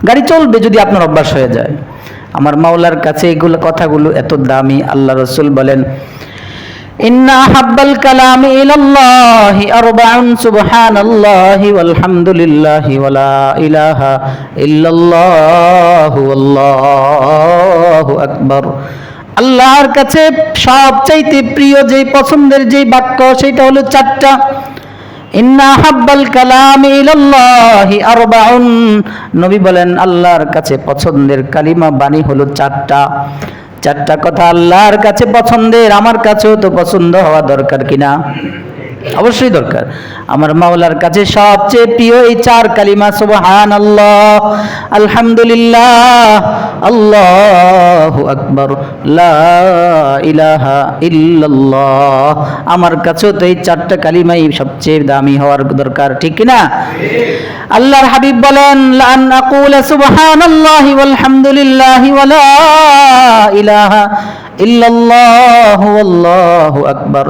গাড়ি চলবে যদি আপনার অভ্যাস হয়ে যায়। আমার মাওলার কাছে এগুলো কথাগুলো এত দামি। আল্লাহ রাসূল বলেন ইন্না হাব্বাল কালামি ইলাল্লাহি আরবাউন সুবহানাল্লাহি ওয়ালহামদুলিল্লাহি ওয়ালা ইলাহা ইল্লাল্লাহু আল্লাহু আকবার। আল্লাহর কাছে সবচাইতে প্রিয় যে পছন্দের যে বাক্য সেটা হলো 4টা। ইন্না হাব্বাল কালামি ইলাল্লাহি আরবাউন, নবী বলেন আল্লাহর কাছে পছন্দের কালিমা বাণী হলো 4টা কথা আল্লাহর কাছে পছন্দের। আমার কাছেও তো পছন্দ হওয়া দরকার কিনা? অবশ্যই দরকার। আমার মাওলার কাছে সবচেয়ে প্রিয় এই 4 কালিমা সুবহানাল্লাহ, আলহামদুলিল্লাহ, আল্লাহু আকবার, লা ইলাহা ইল্লাল্লাহ। আমার কাছেও তো এই 4টা কালিমাই সবচেয়ে দামি হওয়ার দরকার, ঠিক কিনা? আল্লাহর হাবিব বলেন লান আকুলা সুবহানাল্লাহি ওয়ালহামদুলিল্লাহি ওয়ালা ইলাহা ইল্লাল্লাহু আল্লাহু আকবার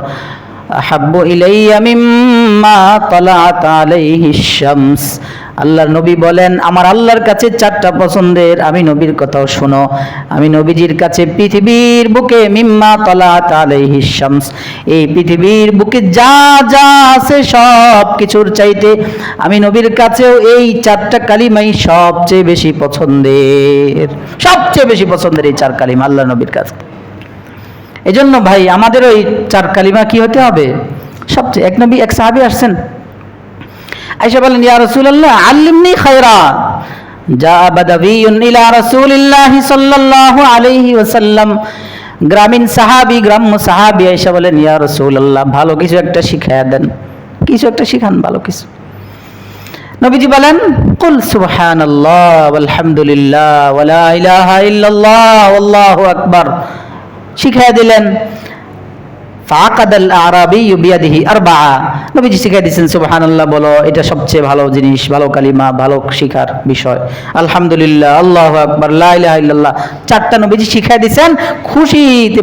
আহাব্বু ইলাইয়া মিম্মা তালাআত আলাইহিশ শামস। আল্লাহর নবী বলেন আমার আল্লাহর কাছে 4টা পছন্দের। আমি নবীর কথাও শোনো, আমি নবীজির কাছে পৃথিবীর বুকে মিম্মা তালাআত আলাইহিশ শামস, এই পৃথিবীর বুকে যা যা আছে সব কিছুর চাইতে আমি নবীর কাছেও এই 4টা কালিমাই সবচেয়ে বেশি পছন্দের। সবচেয়ে বেশি পছন্দের এই 4 কালিমা আল্লাহর নবীর কাছে। এজন্য ভাই আমাদের ওই 4 কালিমা কি হতে হবে? সবচেয়ে। এক সাহাবী আসছেন, আয়েশা বলেন ইয়া রাসূলুল্লাহ আল্লিমনি খায়রা। জা বাদাবিয়ুন ইলা রাসূলিল্লাহি সাল্লাল্লাহু আলাইহি ওয়াসাল্লাম, গ্রাম্য সাহাবী আয়েশা বলেন ইয়া রাসূলুল্লাহ ভালো কিছু একটা শিখায়া দেন, কিছু একটা শিখান ভালো কিছু। নবীজি বলেন কুল সুবহানাল্লাহ ওয়ালহামদুলিল্লাহ ওয়ালা ইলাহা ইল্লাল্লাহ আল্লাহু আকবার, শিখাইয়া দিলেন। ফাকাদাল আরাবিয়্যু বিয়াদিহি আরবাআ, নবীজি শিখাই দিয়েছেন সুবহানাল্লাহ বলো, এটা সবচেয়ে ভালো জিনিস, ভালো কালিমা, ভালো শিখার বিষয়। আলহামদুলিল্লাহ, আল্লাহু আকবার, লা ইলাহা ইল্লাল্লাহ, 4টা নবীজি শিখাই দিয়েছেন। খুশিতে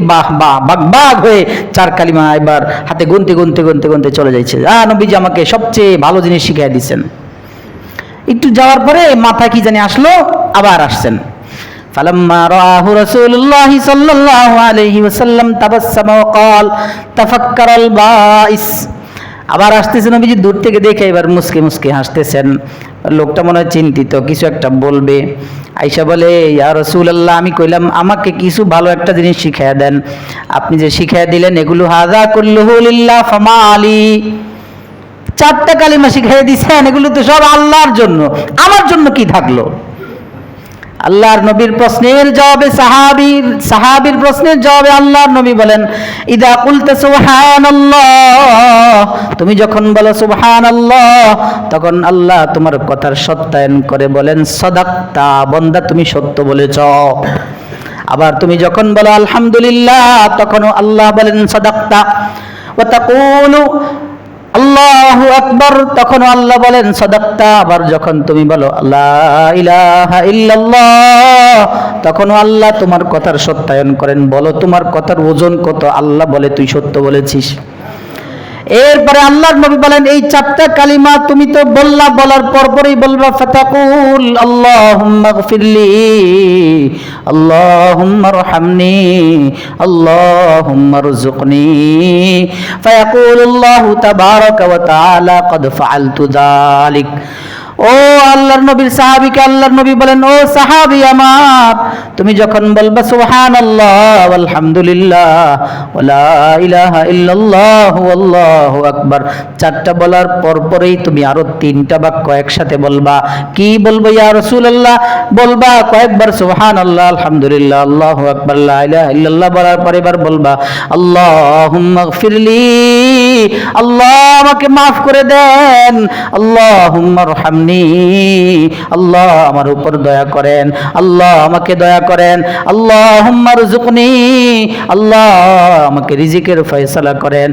বাগ হয়ে 4 কালিমা এবার হাতে গুনতে চলে যাচ্ছে। নবীজি আমাকে সবচেয়ে ভালো জিনিস শিখাই দিয়েছেন। একটু যাওয়ার পরে মাথায় কি জানি আসলো, আবার আসছেন। فلما رآه رسول الله صلى الله عليه وسلم تبسم وقال تفكر البائس। আবার আসতেছেন নবীজি দূর থেকে দেখে এবার মুস্কে হাসতেছেন। লোকটা মনে হয় চিন্তিত, কিছু একটা বলবে। আয়েশা বলে ইয়া রাসূলুল্লাহ আমি কইলাম আমাকে কিছু ভালো একটা জিনিস শিখাইয়া দেন, আপনি যে শিখাইয়া দিলেন এগুলো হাযা কুল্লুহু লিল্লাহ ফামা আলী। 4টা কালিমা শিখাইয়া দিয়েছেন, এগুলো তো সব আল্লাহর জন্য, আমার জন্য কি থাকলো? আল্লাহর নবীর প্রশ্নের জবাবে সাহাবীর প্রশ্নের জবাবে আল্লাহর নবী বলেন ইদা কুলতা সুবহানাল্লাহ, তুমি যখন বলো সুবহানাল্লাহ তখন আল্লাহ তোমার কথার সত্যায়ন করে বলেন সাদাকতা, বান্দা তুমি সত্য বলেছ। আবার তুমি যখন বলো আলহামদুলিল্লাহ তখনও আল্লাহ বলেন সাদাকতা। ওয়া তাকুলু আল্লাহু আকবার, তখন আল্লাহ বলেন সাদাক্তা। আবার যখন তুমি বলো লা ইলাহা ইল্লাল্লাহ, তখন আল্লাহ তোমার কথার সত্যায়ন করেন। বলো তোমার কথার ওজন কত? আল্লাহ বলে তুই সত্য বলেছিস। এরপরে আল্লাহর নবী বলেন এই চারটা কালিমা তুমি তো বললা, বলার পরপরই বলবা ফাতাকুল আল্লাহুম্মা গফিরলি, আল্লাহুম্মা রহমনি, আল্লাহুম্মা রযুকনি, ফায়াকুলুল্লাহু তাবারাকা ওয়া তাআলা ক্বাদ ফাআলতু যালিক। ও আল্লাহর নবীর সাহাবীকে আল্লাহর নবী বলেন, ও সাহাবী আমার, তুমি যখন বলবা সুবহানাল্লাহ আলহামদুলিল্লাহ ওয়া লা ইলাহা ইল্লাল্লাহ আল্লাহু আকবার, চারটা বলার পরপরই তুমি আরো তিনটা বাক্য একসাথে বলবা। কি বলবো ইয়া রাসূলুল্লাহ? বলবা কয়েকবার সুবহানাল্লাহ আলহামদুলিল্লাহ আল্লাহু আকবার লা ইলাহা ইল্লাল্লাহ বলার পর এবার বলবা আল্লাহুম্মা গফিরলি, আল্লাহ আমাকে মাফ করে দেন, আল্লাহুম্মা রহমনি, আল্লাহ আমার উপর দয়া করেন, আল্লাহ আমাকে দয়া করেন, আল্লাহুম্মা রযুকনি, আল্লাহ আমাকে রিজিকের ফয়সালা করেন।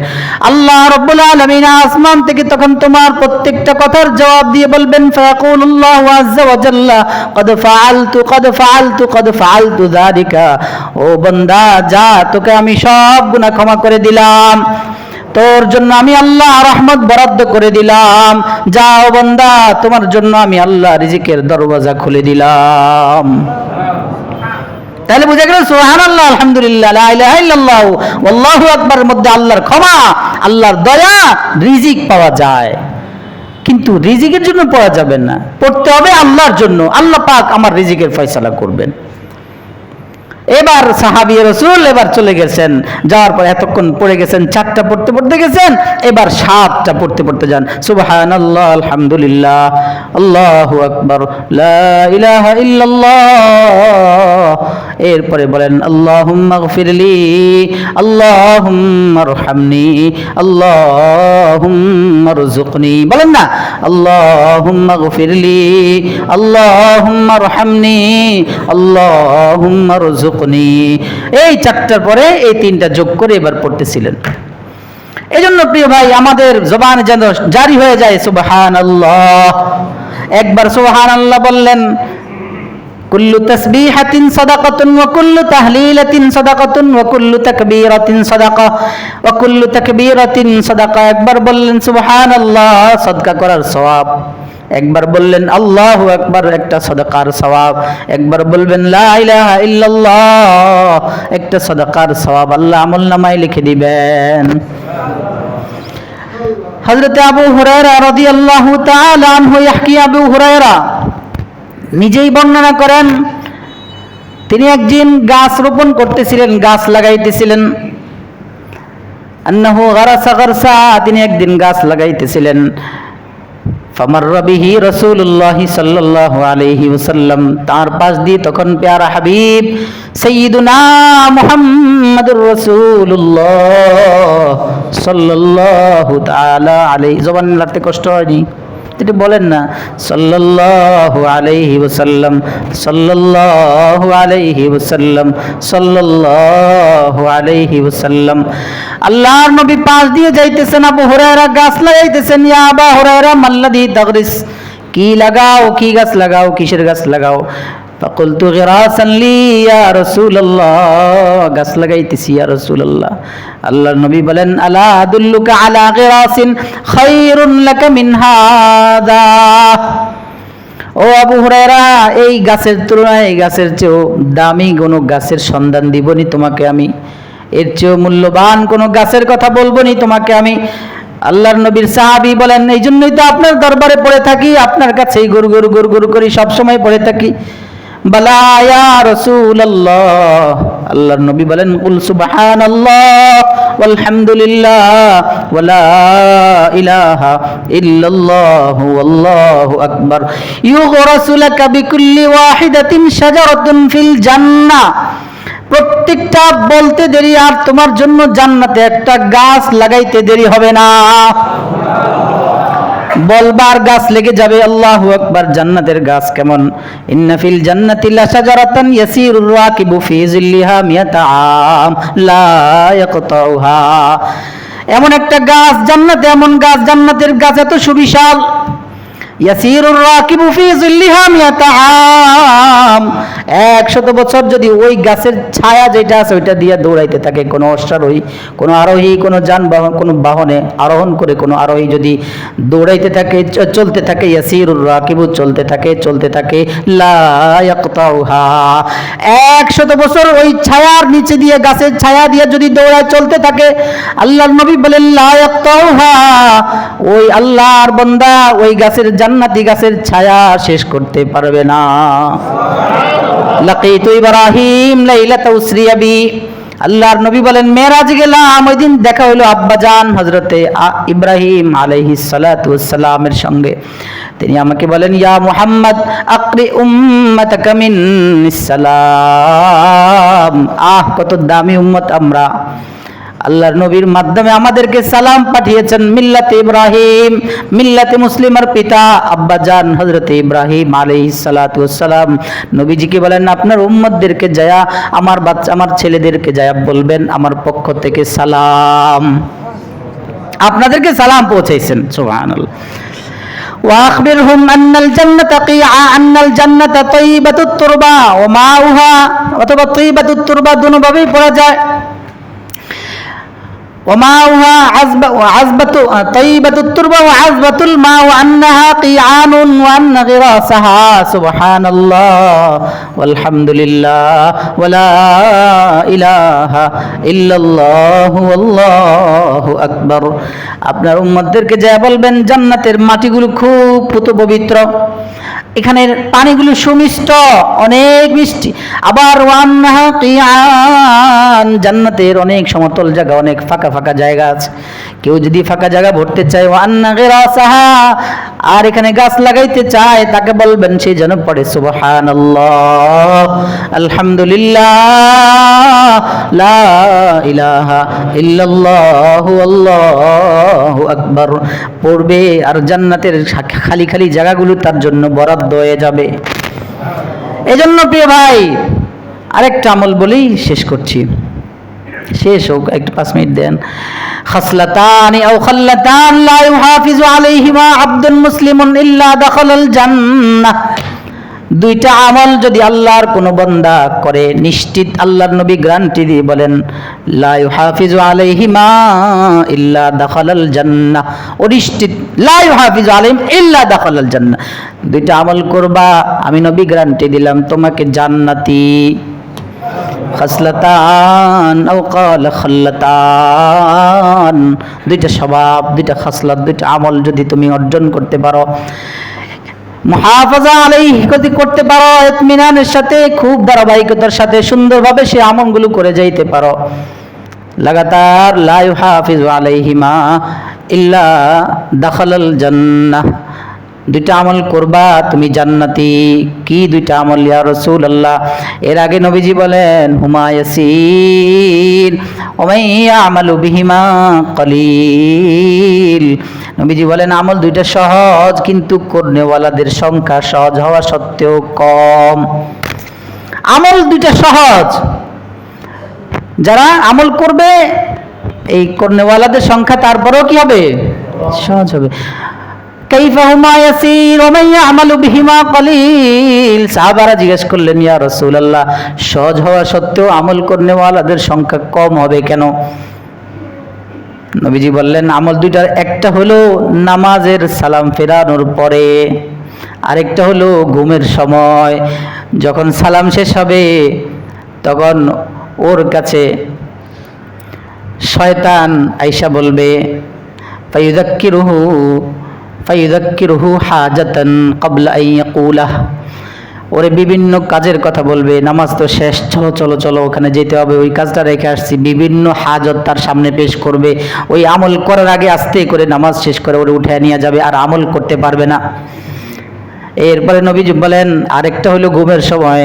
আল্লাহ রাব্বুল আলামিন আসমান থেকে তখন তোমার প্রত্যেকটা কথার জবাব দিয়ে বলবেন ফায়াকুলুল্লাহু আযজা ওয়া জাল্লা ক্বাদ ফাআলতু ক্বাদ ফাআলতু ক্বাদ ফাআলতু যালিকা। ও বান্দা যা, তোকে আমি সব গুনাহ ক্ষমা করে দিলাম, তোর জন্য আমি আল্লাহ রহমত বরাদ্দ করে দিলাম। যাও বান্দা, তোমার জন্য আমি আল্লাহ রিজিকের দরওয়াজা খুলে দিলাম। তাহলে বুঝা গেল সুবহানাল্লাহ আলহামদুলিল্লাহ লা ইলাহা ইল্লাল্লাহ আল্লাহু আকবার মধ্যে আল্লাহর ক্ষমা, আল্লাহর দয়া, রিজিক পাওয়া যায়। কিন্তু রিজিকের জন্য পড়া যাবে না, পড়তে হবে আল্লাহর জন্য। আল্লাহ পাক আমার রিজিকের ফয়সালা করবেন। এবার সাহাবী রাসূল এবার চলে গেছেন, যাওয়ার পর এতক্ষণ পড়ে গেছেন, চারটা পড়তে পড়তে গেছেন, এবার সাতটা পড়তে পড়তে যান। সুবহানাল্লাহ আলহামদুলিল্লাহ আল্লাহু আকবার লা ইলাহা ইল্লাল্লাহ। এরপরে বলেন আল্লাহুম্মা গফিরলি, আল্লাহুম্মা রহমনি, আল্লাহুম্মা রযুকনি। বলেন না আল্লাহুম্মা গফিরলি, আল্লাহুম্মা রহমনি, আল্লাহুম্মা রযুকনি। এই চারটার পরে এই তিনটা যোগ করে এবার পড়তেছিলেন। এই জন্য প্রিয় ভাই আমাদের জবানে যেন জারি হয়ে যায় সুবহানাল্লাহ। একবার সুবহানাল্লাহ বললেন, কুল্লু তাসবিহাতিন সাদাকাতুন ওয়া কুল্লু তাহলিলাতিন সাদাকাতুন ওয়া কুল্লু তাকবীরাতিন সাদাকা ওয়া কুল্লু তাকবীরাতিন সাদাকা। একবার বললেন সুবহানাল্লাহ, সাদকা করার সওয়াব। একবার বললেন আল্লাহু আকবার, একটা সাদাকার সওয়াব। একবার বলবেন লা ইলাহা ইল্লাল্লাহ, একটা সাদাকার সওয়াব আল্লাহ আমলনামায় লিখে দিবেন। হযরত আবু হুরায়রা রাদিয়াল্লাহু তাআলা আনহু ইয়াহকি, আবু হুরায়রা নিজেই বর্ণনা করেন, তিনি একদিন গাছ রোপণ করতেছিলেন, গাছ লাগাইতেছিলেন। আন্নাহু গারাসা গারসা, তিনি একদিন গাছ লাগাইতেছিলেন। ফামাররা বিহি রাসূলুল্লাহ সাল্লাল্লাহু আলাইহি ওয়াসাল্লাম, তার পাশ দিয়ে তখন প্যারা হাবিব সাইয়্যিদুনা মুহাম্মাদুর রাসূলুল্লাহ সাল্লাল্লাহু তাআলা আলাইহি, জবান লাগতে কষ্ট হয়নি? তিনি বলেন না সাল্লাল্লাহু আলাইহি ওয়াসাল্লাম, সাল্লাল্লাহু আলাইহি ওয়াসাল্লাম, সাল্লাল্লাহু আলাইহি ওয়াসাল্লাম। আল্লাহর নবী পাশ দিয়ে যাইতেছেন, আবু হুরায়রা গাছ লাগাইতেছেন। ইয়া আবু হুরায়রা মাল্লাযী তাগরিস, কি লাগাও, কি গাছ লাগাও, কিসের গাছ লাগাও? ফাকুলতু গিরাসান লি ইয়া রাসূলুল্লাহ, গাছ লাগাইতেছি ইয়া রাসূলুল্লাহ। আল্লাহর নবী বলেন আলা আদুল্লুকা আলা গিরাসিন খায়রুন লাকা মিন হাযা। ও আবু হুরায়রা, এই গাছের তুলনায় এই গাছের চেয়েও দামি কোনো গাছের সন্ধান দিবনি তোমাকে আমি, এর চেয়েও মূল্যবান কোনো গাছের কথা বলবনি তোমাকে আমি। আল্লাহর নবীর সাহাবী বলেন এই জন্যই তো আপনার দরবারে পড়ে থাকি, আপনার কাছেই গুরু গুরু গুরু গুরু করি, সবসময় পড়ে থাকি। বালা ইয়া রাসূলুল্লাহ, আল্লাহর নবী বলেন কুল সুবহানাল্লাহ ওয়ালহামদুলিল্লাহ ওয়া লা ইলাহা ইল্লাল্লাহু আল্লাহু আকবার ইউগরাসু লাকা বিকুল্লি ওয়াহিদাতিন শাজারাতুন ফিল জান্নাহ। প্রত্যেকটা বলতে দেরি আর তোমার জন্য জান্নাতে একটা গাছ লাগাইতে দেরি হবে না। বলবার গাছ লেগে যাবে। আল্লাহু আকবার। জান্নাতের গাছ কেমন? ইন্না ফিল জান্নাতি লাশাজারাতান ইয়াসিরুর রাকিবু ফি জিল্লিহা মিয়াতা আম লা ইয়াকতাউহা। এমন একটা গাছ জান্নাতে, এমন গাছ, জান্নাতের গাছ এত সুবিশাল, ইয়াসিরুর রাকিবু ফি যিল্লিহা মিয়াতা আম, 100 বছর যদি ওই গাছের ছায়া যেটা আছে ওইটা দিয়ে দৌড়াইতে থাকে কোনো অশ্বারোহী, কোনো আরোহী, কোনো যানবাহন, কোনো বাহনে আরোহণ করে কোনো আরোহী যদি দৌড়াইতে থাকে, চলতে থাকে, ইয়াসিরুর রাকিবু চলতে থাকে, চলতে থাকে, লা ইয়াকতাউহা, 100 বছর ওই ছায়ার নিচে দিয়ে, গাছের ছায়া দিয়ে যদি দৌড়ায় চলতে থাকে, আল্লাহর নবী বলেন লা ইয়াকতাউহা, ওই আল্লাহর বান্দা ওই গাছের, জান্নাতি গাছের ছায়া শেষ করতে পারবে না। লাকিতু ইব্রাহিম লাইলাতা উসরিয়া বি, আল্লাহর নবী বলেন মেরাজ গেলাম, ওই দিন দেখা হলো আব্বাজান হযরতে ইব্রাহিম আলাইহিস সালাতু ওয়াস সালামের সঙ্গে। তিনি আমাকে বলেন ইয়া মুহাম্মদ আকরি উম্মাতাকা মিন্নিস সালাম, কত দামি উম্মত আমরা, আল্লাহর নবীর মাধ্যমে আমাদেরকে সালাম পাঠিয়েছেন। মিল্লাতে ইব্রাহিম, মিল্লাতে মুসলিমার পিতা আব্বাজান হযরত ইব্রাহিম আলাইহিস সালাতু ওয়াস সালাম নবীজিকে বলেন আপনার উম্মতদেরকে যায়া, আমার বাচ্চা, আমার ছেলেদেরকে যায়া বলবেন আমার পক্ষ থেকে সালাম, আপনাদেরকে সালাম পৌঁছাইছেন। সুবহানাল্লাহ। ওয়াখবিরহুম আন্নাল জান্নাতা কিআ, আন্নাল জান্নাতা তাইয়্যিবাতুত তুরবা ওয়া মাউহা, অথবা তাইয়্যিবাতুত তুরবা দুনোভাবেই পড়া যায়, وماؤها عذبة طيبة التربة وعذبة الماء وأنها قيعان وأن غراسها سبحان الله والحمد لله ولا إله إلا الله والله أكبر। আপনার উম্মতদেরকে যা বলবেন জান্নাতের মাটিগুলো খুব পুত পবিত্র, এখানের পানিগুলো সুমিষ্ট, অনেক মিষ্টি, আবার ওয়ান্নাহা কিয়ান, জান্নাতের অনেক সমতল জায়গা, অনেক ফাঁকা ফাঁকা জায়গা আছে, কেউ যদি ফাঁকা জায়গা ভরতে চায়, ওয়ান্না গিরাসাহা, আর এখানে গাছ লাগাইতে চায় তাকে বলবেন সে যেন পড়ে সুবহানাল্লাহ, আলহামদুলিল্লাহ, লা ইলাহা ইল্লাল্লাহু আল্লাহু আকবার পড়বে, আর জান্নাতের খালি খালি জায়গাগুলো তার জন্য বরাদ্দ হয়ে যাবে। এজন্য প্রিয় ভাই আরেকটা আমল বলেই শেষ করছি, শেষ হোক, একটু 5 মিনিট দেন। খাসলাতানি আও খাল্লাতান লা ইউহাফিজু আলাইহিমা আবদুল মুসলিমুন ইল্লা দাখালাল জান্নাহ, দুইটা আমল যদি আল্লাহর কোনো বান্দা করে, নিশ্চিত আল্লাহর নবী গ্যারান্টি দিয়ে বলেন লা ইউহাফিজু আলাইহিমা ইল্লা দাখালাল জান্নাহ, ও নিশ্চিত লা ইউহাফিজু আলাইহিম ইল্লা দাখালাল জান্নাহ, দুইটা আমল করবা আমি নবী গ্যারান্টি দিলাম তোমাকে জান্নাতি। খাসলাতান আও ক্বালা খাল্লাতান, দুইটা স্বভাব, দুইটা খাসলাত, দুইটা আমল যদি তুমি অর্জন করতে পারো, মুহাফাজা আলাইহি করতে পারো, ইতমিনানের সাথে, খুব ধারাবাহিকতার সাথে সুন্দরভাবে সে আমলগুলো করে যাইতে পারো, লাগাতার, লা ইউহাফিজু আলাইহিমা ইল্লা দাখালাল জান্নাহ, দুইটা আমল করবা তুমি জান্নাতি। কি দুইটা আমল ইয়া রাসূলুল্লাহ? এর আগে নবীজি বলেন হুমা ইয়াসির ওয়া মান ইয়ামালু বিহিমা কলিল, নবীজি বলেন আমল দুইটা সহজ, কিন্তু করনেওয়ালাদের সংখ্যা সহজ হওয়া সত্ত্বেও কম। আমল দুইটা সহজ, যারা আমল করবে এই করনেওয়ালাদের সংখ্যা তারপরেও কি হবে? সহজ হবে। কাইফা হুমা ইয়াসির ওয়া মান ইয়ামালু বিহিমা কলিল, সাহাবারা জিজ্ঞেস করলেন ইয়া রাসূলুল্লাহ সহজ হওয়া সত্ত্বেও আমল করনেওয়ালাদের সংখ্যা কম হবে কেন? নবীজি বললেন আমল দুইটার, একটা হলো নামাজের সালাম ফেরানোর পরে, আরেকটা হলো ঘুমের সময়। যখন সালাম শেষ হবে তখন ওর কাছে শয়তান আইসা বলবে ফায়ুযাক্কিরুহু হাজাতান ক্বাবলা আন ইয়াকুলাহ, ওরে বিভিন্ন কাজের কথা বলবে, নামাজ তো শেষ, চলো চলো চলো ওখানে যেতে হবে, ওই কাজটা রেখে আসছি, বিভিন্ন হাজত তার সামনে পেশ করবে, ওই আমল করার আগে আস্তে করে নামাজ শেষ করে ওরে উঠে নিয়ে যাবে, আর আমল করতে পারবে না। এরপরে নবীজি বলেন আরেকটা হলো ঘুমের সময়,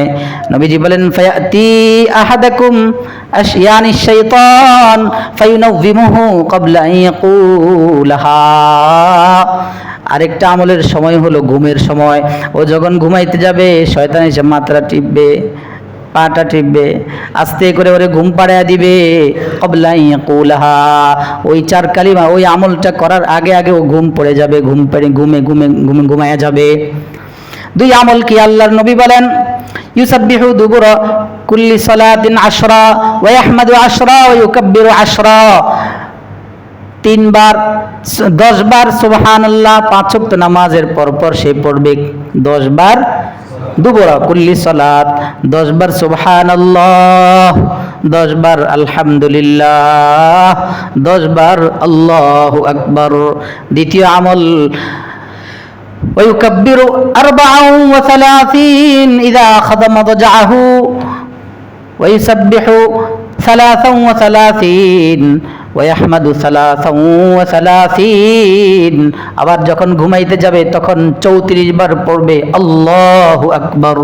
নবীজি বলেন ফায়াতি আহাদাকুম আশয়ানি শাইতান ফায়ুনাযিমুহু ক্বাবলা আন ইয়াকুলাহা, আরেকটা আমলের সময় হলো ঘুমের সময়, ও যখন ঘুমাইতে যাবে শয়তান এসে মাত্রা টিপবে, পাটা টিপবে, আস্তে করে ওরে ঘুম পাড়ায় দিবে। ক্বাবলা ইয়াকুলাহা, ওই 4 কালিমা ওই আমলটা করার আগে আগে ও ঘুম পড়ে যাবে, ঘুমায়া যাবে। 2 আমল কি আল্লাহর নবী বলেন, ইউসাব্বিহু দুবুরা কুল্লি সালাতিন 10 ওয়া ইয়াহমাদু 10 ওয়া ইউকাব্বিরু 10। 3 বার 10 বার সুবহানাল্লাহ, 5 ওয়াক্ত নামাজের পর সে পড়বে 10 বার দুবুরা কুল্লি সালাত, 10 বার সুবহানাল্লাহ, 10 বার আলহামদুলিল্লাহ, 10 বার আল্লাহু আকবার। দ্বিতীয় আমল ويكبر 34 إذا أخذ مضجعه ويسبح 33 ويحمد 33। আবার যখন ঘুমাইতে যাবে তখন 34 বার পড়বে আল্লাহু আকবার,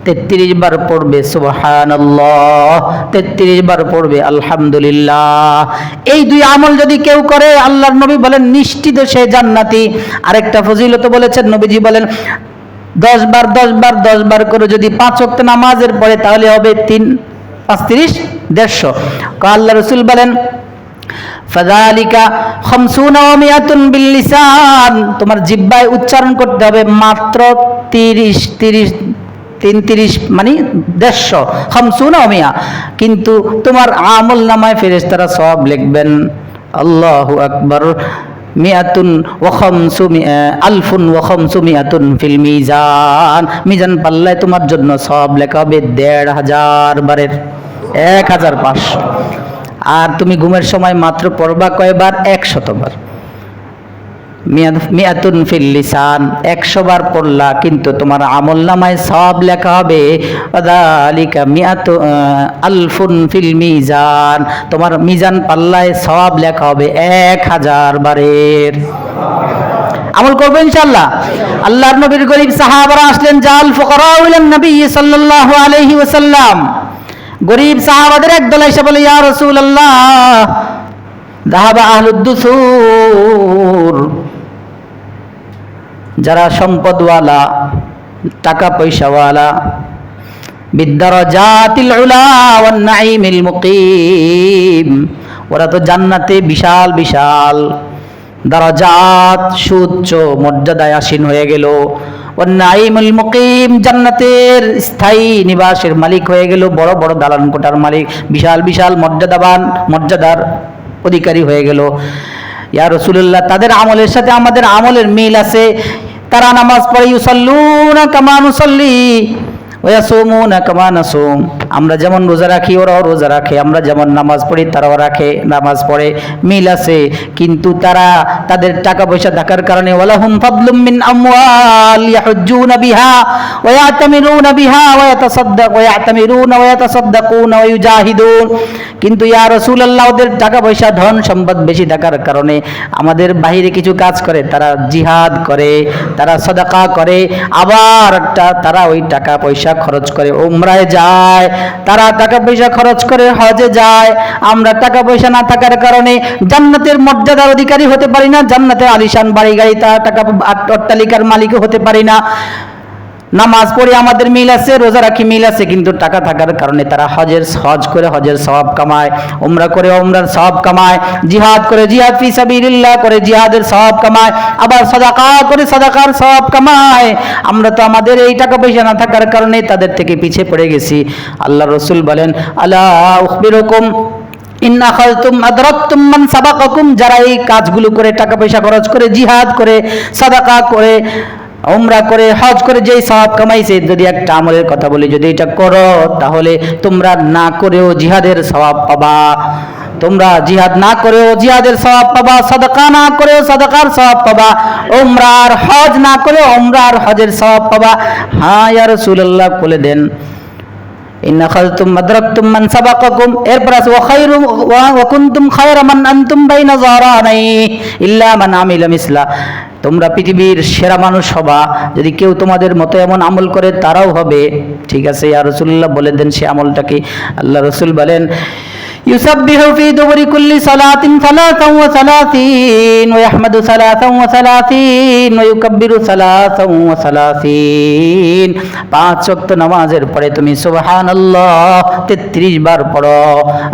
33 বার পড়বে সুবহানাল্লাহ, 33 বার পড়বে আলহামদুলিল্লাহ। এই 2 আমল যদি কেউ করে আল্লাহর নবী বলেন নিশ্চিত সে জান্নাতি। আরেকটা ফজিলত বলেছেন, নবীজি বলেন 10 বার 10 বার 10 বার করে যদি 5 ওয়াক্ত নামাজের পড়ে তাহলে হবে 3 5 30 150। আল্লাহ রাসূল বলেন ফাযালিকা 50 ওয়া 100 বিল লিসান, তোমার জিহ্বায় উচ্চারণ করতে হবে মাত্র 33 মানে 150, 50 ওয়া 100, কিন্তু তোমার আমল নামায় ফেরেশতারা সওয়াব লিখবেন। আল্লাহু আকবার। 1,500 ফিল মিজান, মিজান পাল্লায় তোমার জন্য সওয়াব লেখা হবে 1,500 বারের 1,500। আর তুমি ঘুমের সময় মাত্র পড়বা কয়বার? 100 বার। 100 ফিল লিসান, 100 বার পড়লা কিন্তু তোমার আমল নামায় সওয়াব লেখা হবে যালিকা 100,000 ফিল মিজান, তোমার মিজান পাল্লায় সওয়াব লেখা হবে 1000 বারের। আমল করবো ইনশাআল্লাহ। আল্লাহর নবীর গরীব সাহাবারা আসলেন, জাল ফুকারা ইলান নবী সাল্লাল্লাহু আলাইহি ওয়াসাল্লাম। গরীব সাহাবাদের একদল এসে বলে, ইয়া রাসূলুল্লাহ যাহাবা আহলুদ দুসুর, যারা সম্পদওয়ালা টাকা পয়সাওয়ালা, বিদ্দারাজাতিল উলা ওয়ান নাঈমিল মুকিম, ওরা তো জান্নাতে বিশাল বিশাল দারাজাত সুউচ্চ মর্যাদায় আসীন হয়ে গেল। ওয়ান নাঈমুল মুকিম, জান্নাতের স্থায়ী নিবাসের মালিক হয়ে গেল, বড় বড় দালান কোঠার মালিক, বিশাল বিশাল মর্যাদার অধিকারী হয়ে গেল। ইয়া রাসূলুল্লাহ, তাদের আমলের সাথে আমাদের আমলের মিল আছে। তারা নামাজ পড়ে, ইউসাল্লুনা কামা নুসাল্লি ওয়া ইয়াসুমুনা কামা নাসুম, আমরা যেমন রোজা রাখি ওরাও রোজা রাখে, আমরা যেমন নামাজ পড়ি তারাও নামাজ পড়ে, মিল আছে। কিন্তু তারা তাদের টাকা পয়সা থাকার কারণে ওয়ালাহুম ফাদলুম মিন আমওয়াল ইয়াহুজ্জুনা বিহা ওয়া ইয়াতামিরুনা বিহা ওয়া ইয়াতাসাদ্দাকুনা ওয়া ইউজাহিদুন। কিন্তু ইয়া রাসূলুল্লাহ, ওদের টাকা পয়সা ধন সম্পদ বেশি থাকার কারণে আমাদের বাহিরে কিছু কাজ করে, তারা জিহাদ করে, তারা সাদাকা করে, আবার তারা ওই টাকা পয়সা খরচ করে উমরায় যায়, তারা টাকা পয়সা খরচ করে হজে যায়। আমরা টাকা পয়সা না থাকার কারণে জান্নাতের মর্যাদার অধিকারী হতে পারি না, জান্নাতের আলিশান বাড়ি গাড়ি টাকা অট্টালিকার মালিকও হতে পারি না। নামাজ পড়ে আমাদের মিল আছে, রোজা রাখি মিল আছে, কিন্তু টাকা থাকার কারণে তারা হজ করে হজের সওয়াব কামায়, উমরা করে উমরার সওয়াব কামায়, জিহাদ করে জিহাদ ফি সাবিলিল্লাহ করে জিহাদের সওয়াব কামায়, আবার সাদাকা করে সাদাকার সওয়াব কামায়। আমরা তো আমাদের এই টাকা পয়সা না থাকার কারণে তাদের থেকে পিছিয়ে পড়ে গেছি। আল্লাহর রাসূল বলেন, আলা উখবিরুকুম ইন আখাযতুম আদরাকতুম মান সাবাকাকুম, যারা এই কাজগুলো করে টাকা পয়সা খরচ করে, জিহাদ করে, সাদাকা করে, উমরা করে, হজ করে যেই সওয়াব কামাইছে, যদি একটা আমলের কথা বলি, যদি এটা করো তাহলে তোমরা না করেও জিহাদের সওয়াব পাবা, তোমরা জিহাদ না করেও জিহাদের সওয়াব পাবা, সাদাকা না করেও সাদাকার সওয়াব পাবা, উমরার হজ না করেও উমরার হজের সওয়াব পাবা। হ্যাঁ ইয়া রাসূলুল্লাহ বলে দেন, ইন আখাযতুম আদরাকতুম মান সাবাকাকুম, এরপর আছে ওয়া কুনতুম খায়রা মান আনতুম বাইনা যারানাই ইল্লা মান আমিলা মিসলা, তোমরা পৃথিবীর সেরা মানুষ হবা যদি কেউ তোমাদের মতো এমন আমল করে, তারাও হবে। ঠিক আছে ইয়া রাসূলুল্লাহ, বলে দেন সে আমলটা কি? আল্লাহ রাসূল বলেন, يسبح في دبر كل صلاة 33 ويحمد 33 ويكبر 33 পাঁচ ওয়াক্ত নামাজের পরে তুমি সুবহানাল্লাহ 33 বার পড়ো,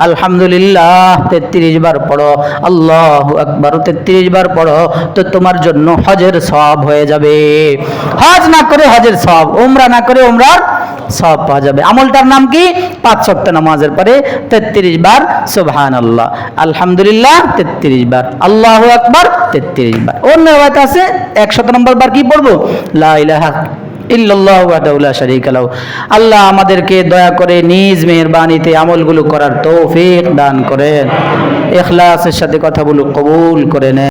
আলহামদুলিল্লাহ 33 বার পড়ো, আল্লাহু আকবার 33 বার পড়ো, তো তোমার জন্য হজের সওয়াব হয়ে যাবে। হজ না করে হজের সওয়াব, উমরা না করে উমরার সওয়াব পাওয়া যাবে। আমলটার নাম কি? পাঁচ ওয়াক্ত নামাজের পরে 33 বার সুবহানাল্লাহ, আলহামদুলিল্লাহ 33 বার, আল্লাহু আকবার 33 বার। অন্য রাওয়ায়াত আছে 100 নম্বর বার কি পড়বো? লা ইলাহা ইল্লাল্লাহু ওয়াহদাহু লা শারীকা লাহু। আল্লাহ আমাদেরকে দয়া করে নিজ মেহেরবানিতে আমলগুলো করার তৌফিক দান করেন, ইখলাসের সাথে কথাগুলো কবুল করে নেন।